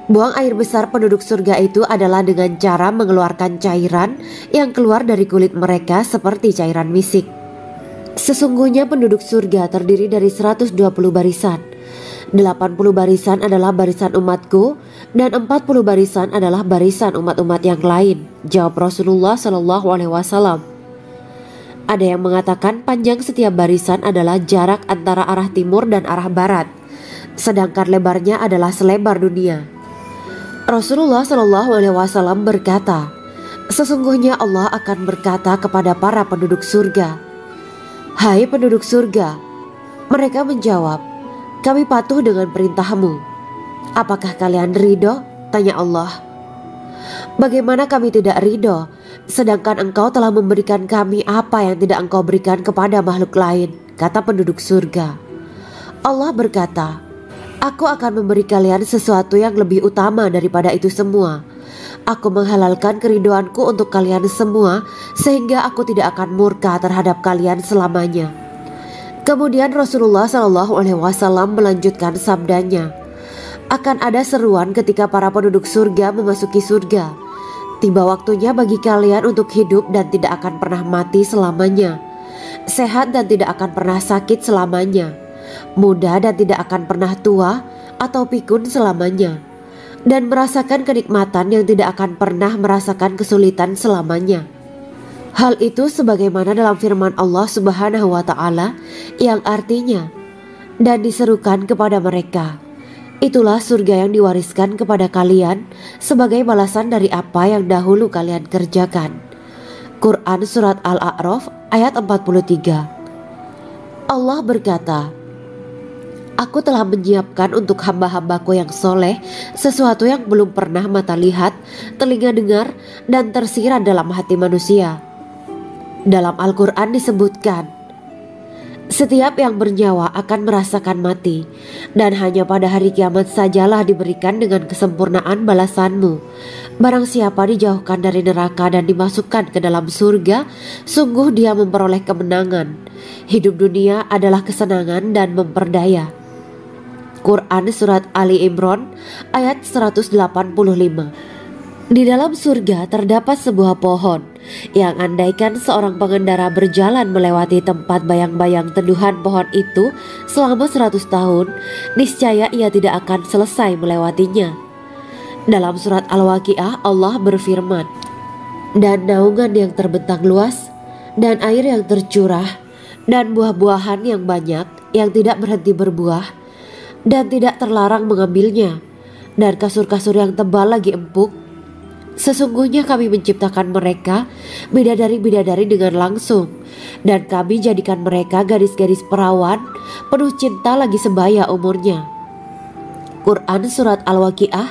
S1: "Buang air besar penduduk surga itu adalah dengan cara mengeluarkan cairan yang keluar dari kulit mereka seperti cairan misik." Sesungguhnya penduduk surga terdiri dari 120 barisan. 80 barisan adalah barisan umatku dan 40 barisan adalah barisan umat-umat yang lain, jawab Rasulullah SAW. Ada yang mengatakan panjang setiap barisan adalah jarak antara arah timur dan arah barat, sedangkan lebarnya adalah selebar dunia. Rasulullah SAW berkata, "Sesungguhnya Allah akan berkata kepada para penduduk surga, 'Hai penduduk surga,' mereka menjawab, 'Kami patuh dengan perintahmu.' 'Apakah kalian ridho?' tanya Allah. 'Bagaimana kami tidak ridho, sedangkan engkau telah memberikan kami apa yang tidak engkau berikan kepada makhluk lain,' kata penduduk surga. Allah berkata, 'Aku akan memberi kalian sesuatu yang lebih utama daripada itu semua. Aku menghalalkan keridoanku untuk kalian semua sehingga aku tidak akan murka terhadap kalian selamanya.' Kemudian Rasulullah SAW melanjutkan sabdanya, Akan ada seruan ketika para penduduk surga memasuki surga. Tiba waktunya bagi kalian untuk hidup dan tidak akan pernah mati selamanya, sehat dan tidak akan pernah sakit selamanya, muda dan tidak akan pernah tua atau pikun selamanya, dan merasakan kenikmatan yang tidak akan pernah merasakan kesulitan selamanya. Hal itu sebagaimana dalam firman Allah Subhanahu wa Ta'ala yang artinya, dan diserukan kepada mereka, itulah surga yang diwariskan kepada kalian sebagai balasan dari apa yang dahulu kalian kerjakan. Quran Surat Al-A'raf ayat 43. Allah berkata, Aku telah menyiapkan untuk hamba-hambaku yang soleh sesuatu yang belum pernah mata lihat, telinga dengar, dan tersirat dalam hati manusia. Dalam Al-Quran disebutkan, setiap yang bernyawa akan merasakan mati, dan hanya pada hari kiamat sajalah diberikan dengan kesempurnaan balasanmu. Barang siapa dijauhkan dari neraka dan dimasukkan ke dalam surga, sungguh dia memperoleh kemenangan. Hidup dunia adalah kesenangan dan memperdaya. Quran Surat Ali Imran ayat 185. Di dalam surga terdapat sebuah pohon yang andaikan seorang pengendara berjalan melewati tempat bayang-bayang teduhan pohon itu selama 100 tahun, niscaya ia tidak akan selesai melewatinya. Dalam surat Al-Waqiah Allah berfirman, dan naungan yang terbentang luas, dan air yang tercurah, dan buah-buahan yang banyak yang tidak berhenti berbuah, dan tidak terlarang mengambilnya, dan kasur-kasur yang tebal lagi empuk. Sesungguhnya kami menciptakan mereka bidadari-bidadari dengan langsung, dan kami jadikan mereka gadis-gadis perawan penuh cinta lagi sebaya umurnya. Quran Surat Al-Waqiah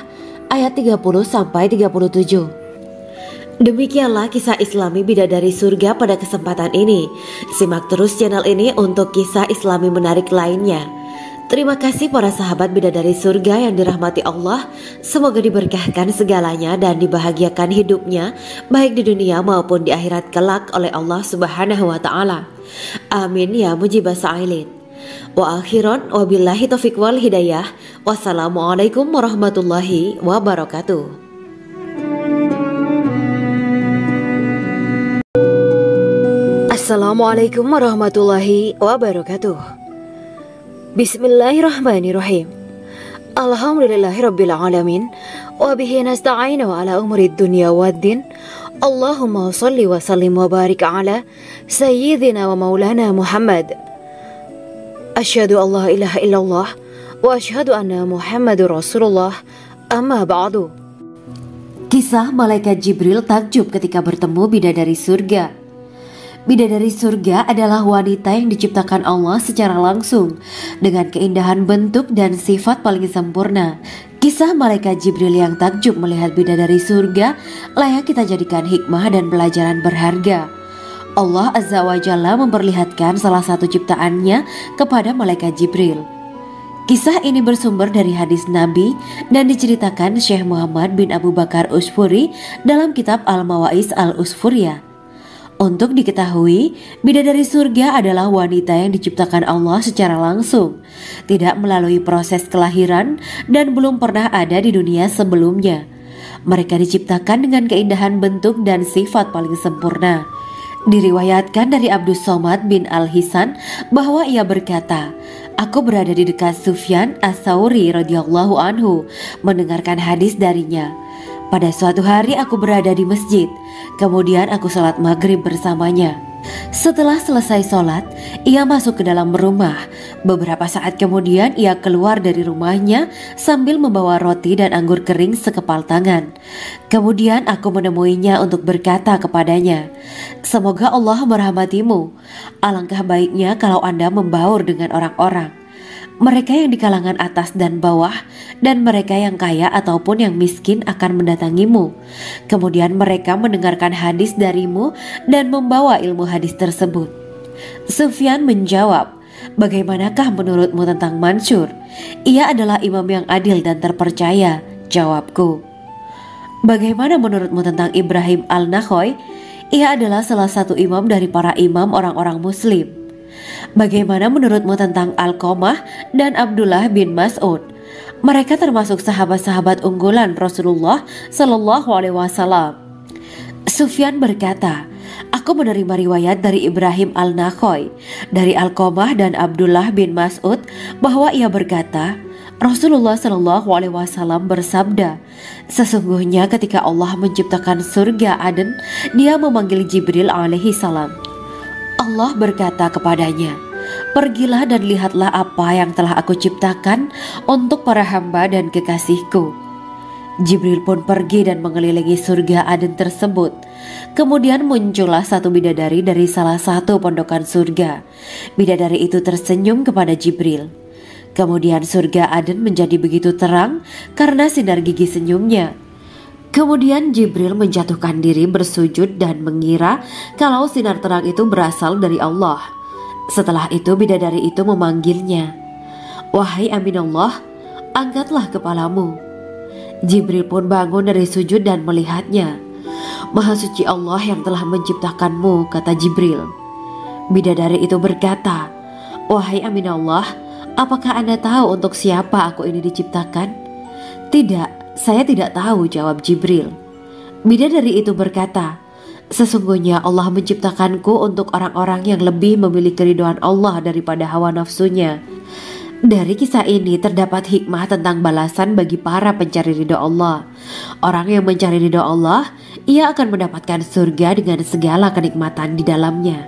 S1: ayat 30-37. Demikianlah kisah Islami bidadari surga pada kesempatan ini. Simak terus channel ini untuk kisah Islami menarik lainnya. Terima kasih para sahabat bidadari surga yang dirahmati Allah. Semoga diberkahkan segalanya dan dibahagiakan hidupnya baik di dunia maupun di akhirat kelak oleh Allah Subhanahu wa Ta'ala. Amin ya mujibah sa'ilin. Wa akhiran wabillahi taufiq wal hidayah. Wassalamualaikum warahmatullahi wabarakatuh. Assalamualaikum warahmatullahi wabarakatuh. Bismillahirrahmanirrahim. Alhamdulillahirabbil alamin wa bihi nasta'inu ala umuri dunya waddin. Allahumma shalli wa sallim wa barik ala sayyidina wa maulana Muhammad. Asyhadu an la ilaha illallah wa asyhadu anna Muhammadur Rasulullah. Amma ba'du. Kisah malaikat Jibril takjub ketika bertemu bidadari surga. Bidadari surga adalah wanita yang diciptakan Allah secara langsung dengan keindahan bentuk dan sifat paling sempurna. Kisah malaikat Jibril yang takjub melihat bidadari surga layak kita jadikan hikmah dan pelajaran berharga. Allah Azza wa Jalla memperlihatkan salah satu ciptaannya kepada malaikat Jibril. Kisah ini bersumber dari hadis Nabi dan diceritakan Syekh Muhammad bin Abu Bakar Usfuri dalam kitab Al-Mawaiz Al-Usfuriyah. Untuk diketahui, bidadari surga adalah wanita yang diciptakan Allah secara langsung, tidak melalui proses kelahiran dan belum pernah ada di dunia sebelumnya. Mereka diciptakan dengan keindahan bentuk dan sifat paling sempurna. Diriwayatkan dari Abdus Somad bin Al-Hisan bahwa ia berkata, aku berada di dekat Sufyan As-Sauri radhiyallahu anhu mendengarkan hadis darinya. Pada suatu hari aku berada di masjid, kemudian aku sholat maghrib bersamanya. Setelah selesai sholat, ia masuk ke dalam rumah. Beberapa saat kemudian ia keluar dari rumahnya sambil membawa roti dan anggur kering sekepal tangan. Kemudian aku menemuinya untuk berkata kepadanya, semoga Allah merahmatimu. Alangkah baiknya kalau Anda membaur dengan orang-orang, mereka yang di kalangan atas dan bawah, dan mereka yang kaya ataupun yang miskin akan mendatangimu. Kemudian mereka mendengarkan hadis darimu dan membawa ilmu hadis tersebut. Sufyan menjawab, bagaimanakah menurutmu tentang Mansur? Ia adalah imam yang adil dan terpercaya. Jawabku. Bagaimana menurutmu tentang Ibrahim Al-Nakhoy? Ia adalah salah satu imam dari para imam orang-orang muslim. Bagaimana menurutmu tentang Alqamah dan Abdullah bin Mas'ud? Mereka termasuk sahabat-sahabat unggulan Rasulullah Shallallahu Alaihi Wasallam. Sufyan berkata, aku menerima riwayat dari Ibrahim al-Nakhoy, dari Alqamah dan Abdullah bin Mas'ud bahwa ia berkata, Rasulullah Shallallahu Alaihi Wasallam bersabda, sesungguhnya ketika Allah menciptakan surga Aden, Dia memanggil Jibril alaihi salam. Allah berkata kepadanya, pergilah dan lihatlah apa yang telah aku ciptakan untuk para hamba dan kekasihku. Jibril pun pergi dan mengelilingi surga Aden tersebut. Kemudian muncullah satu bidadari dari salah satu pondokan surga. Bidadari itu tersenyum kepada Jibril. Kemudian surga Aden menjadi begitu terang karena sinar gigi senyumnya. Kemudian Jibril menjatuhkan diri bersujud dan mengira kalau sinar terang itu berasal dari Allah. Setelah itu bidadari itu memanggilnya, wahai Aminullah, angkatlah kepalamu. Jibril pun bangun dari sujud dan melihatnya. Maha suci Allah yang telah menciptakanmu, kata Jibril. Bidadari itu berkata, wahai Aminullah, apakah Anda tahu untuk siapa aku ini diciptakan? Tidak, saya tidak tahu, jawab Jibril. Bidadari itu berkata, sesungguhnya Allah menciptakanku untuk orang-orang yang lebih memilih keridhaan Allah daripada hawa nafsunya. Dari kisah ini terdapat hikmah tentang balasan bagi para pencari ridho Allah. Orang yang mencari ridho Allah, ia akan mendapatkan surga dengan segala kenikmatan di dalamnya.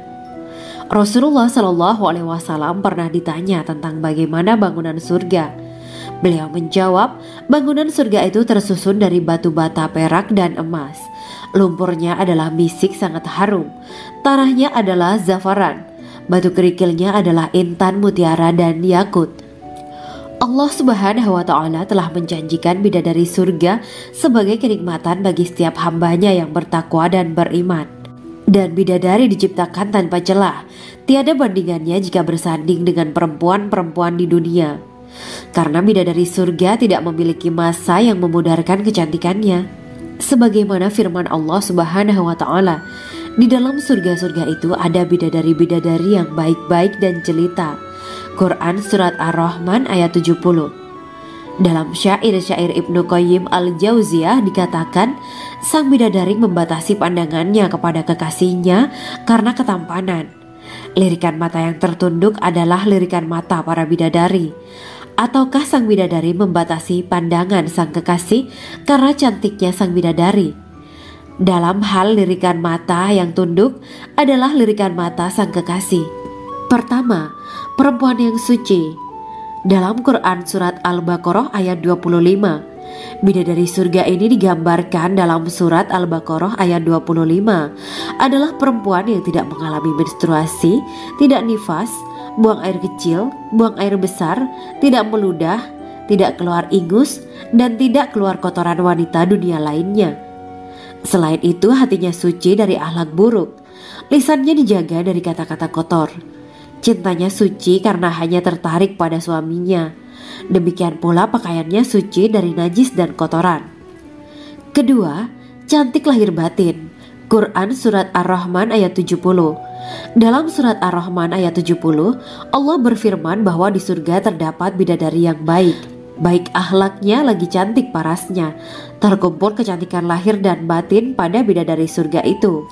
S1: Rasulullah Shallallahu Alaihi Wasallam pernah ditanya tentang bagaimana bangunan surga. Beliau menjawab, bangunan surga itu tersusun dari batu bata, perak, dan emas. Lumpurnya adalah misik sangat harum, tanahnya adalah zafaran, batu kerikilnya adalah intan, mutiara, dan yakut. Allah Subhanahu wa Ta'ala telah menjanjikan bidadari surga sebagai kenikmatan bagi setiap hambanya yang bertakwa dan beriman. Dan bidadari diciptakan tanpa celah, tiada bandingannya jika bersanding dengan perempuan-perempuan di dunia. Karena bidadari surga tidak memiliki masa yang memudarkan kecantikannya. Sebagaimana firman Allah Subhanahu wa Ta'ala, di dalam surga-surga itu ada bidadari-bidadari yang baik-baik dan jelita. Quran Surat Ar-Rahman ayat 70. Dalam syair-syair Ibnu Qayyim al-Jauziyah dikatakan, sang bidadari membatasi pandangannya kepada kekasihnya karena ketampanan. Lirikan mata yang tertunduk adalah lirikan mata para bidadari. Ataukah sang bidadari membatasi pandangan sang kekasih karena cantiknya sang bidadari? Dalam hal lirikan mata yang tunduk adalah lirikan mata sang kekasih. Pertama, perempuan yang suci. Dalam Quran Surat Al-Baqarah ayat 25, bidadari surga ini digambarkan dalam Surat Al-Baqarah ayat 25 adalah perempuan yang tidak mengalami menstruasi, tidak nifas, buang air kecil, buang air besar, tidak meludah, tidak keluar ingus, dan tidak keluar kotoran wanita dunia lainnya. Selain itu, hatinya suci dari akhlak buruk, lisannya dijaga dari kata-kata kotor. Cintanya suci karena hanya tertarik pada suaminya. Demikian pula pakaiannya suci dari najis dan kotoran. Kedua, cantik lahir batin. Quran Surat Ar-Rahman ayat 70. Dalam Surat Ar-Rahman ayat 70, Allah berfirman bahwa di surga terdapat bidadari yang baik. Baik akhlaknya lagi cantik parasnya. Terkumpul kecantikan lahir dan batin pada bidadari surga itu.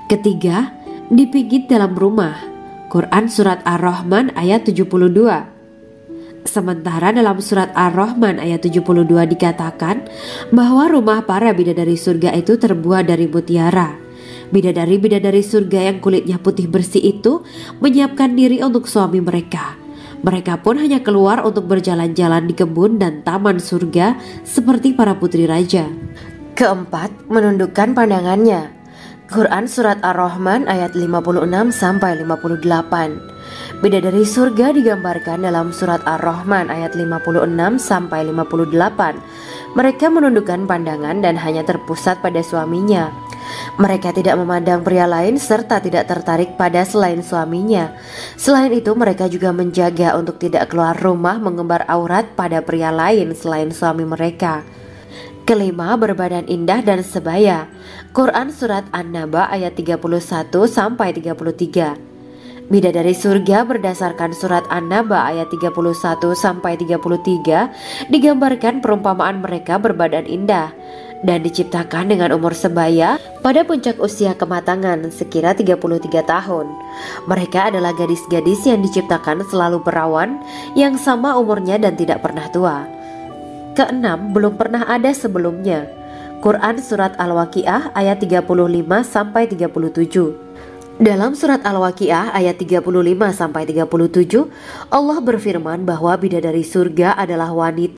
S1: Ketiga, dipijit dalam rumah. Quran Surat Ar-Rahman ayat 72. Sementara dalam Surat Ar-Rahman ayat 72 dikatakan bahwa rumah para bidadari surga itu terbuat dari mutiara. Bidadari-bidadari surga yang kulitnya putih bersih itu menyiapkan diri untuk suami mereka. Mereka pun hanya keluar untuk berjalan-jalan di kebun dan taman surga seperti para putri raja. Keempat, menundukkan pandangannya. Quran Surat Ar-Rahman ayat 56-58. Bidadari surga digambarkan dalam Surat Ar-Rahman ayat 56-58. Mereka menundukkan pandangan dan hanya terpusat pada suaminya. Mereka tidak memandang pria lain serta tidak tertarik pada selain suaminya. Selain itu, mereka juga menjaga untuk tidak keluar rumah mengembar aurat pada pria lain selain suami mereka. Kelima, berbadan indah dan sebaya. Quran Surat An-Naba ayat 31-33. Bidadari surga berdasarkan surat An-Naba ayat 31-33 digambarkan perumpamaan mereka berbadan indah dan diciptakan dengan umur sebaya pada puncak usia kematangan sekira 33 tahun. Mereka adalah gadis-gadis yang diciptakan selalu perawan yang sama umurnya dan tidak pernah tua. Keenam, belum pernah ada sebelumnya. Quran Surat Al-Waqiah ayat 35-37. Dalam surat Al-Waqiah ayat 35-37, Allah berfirman bahwa bidadari surga adalah wanita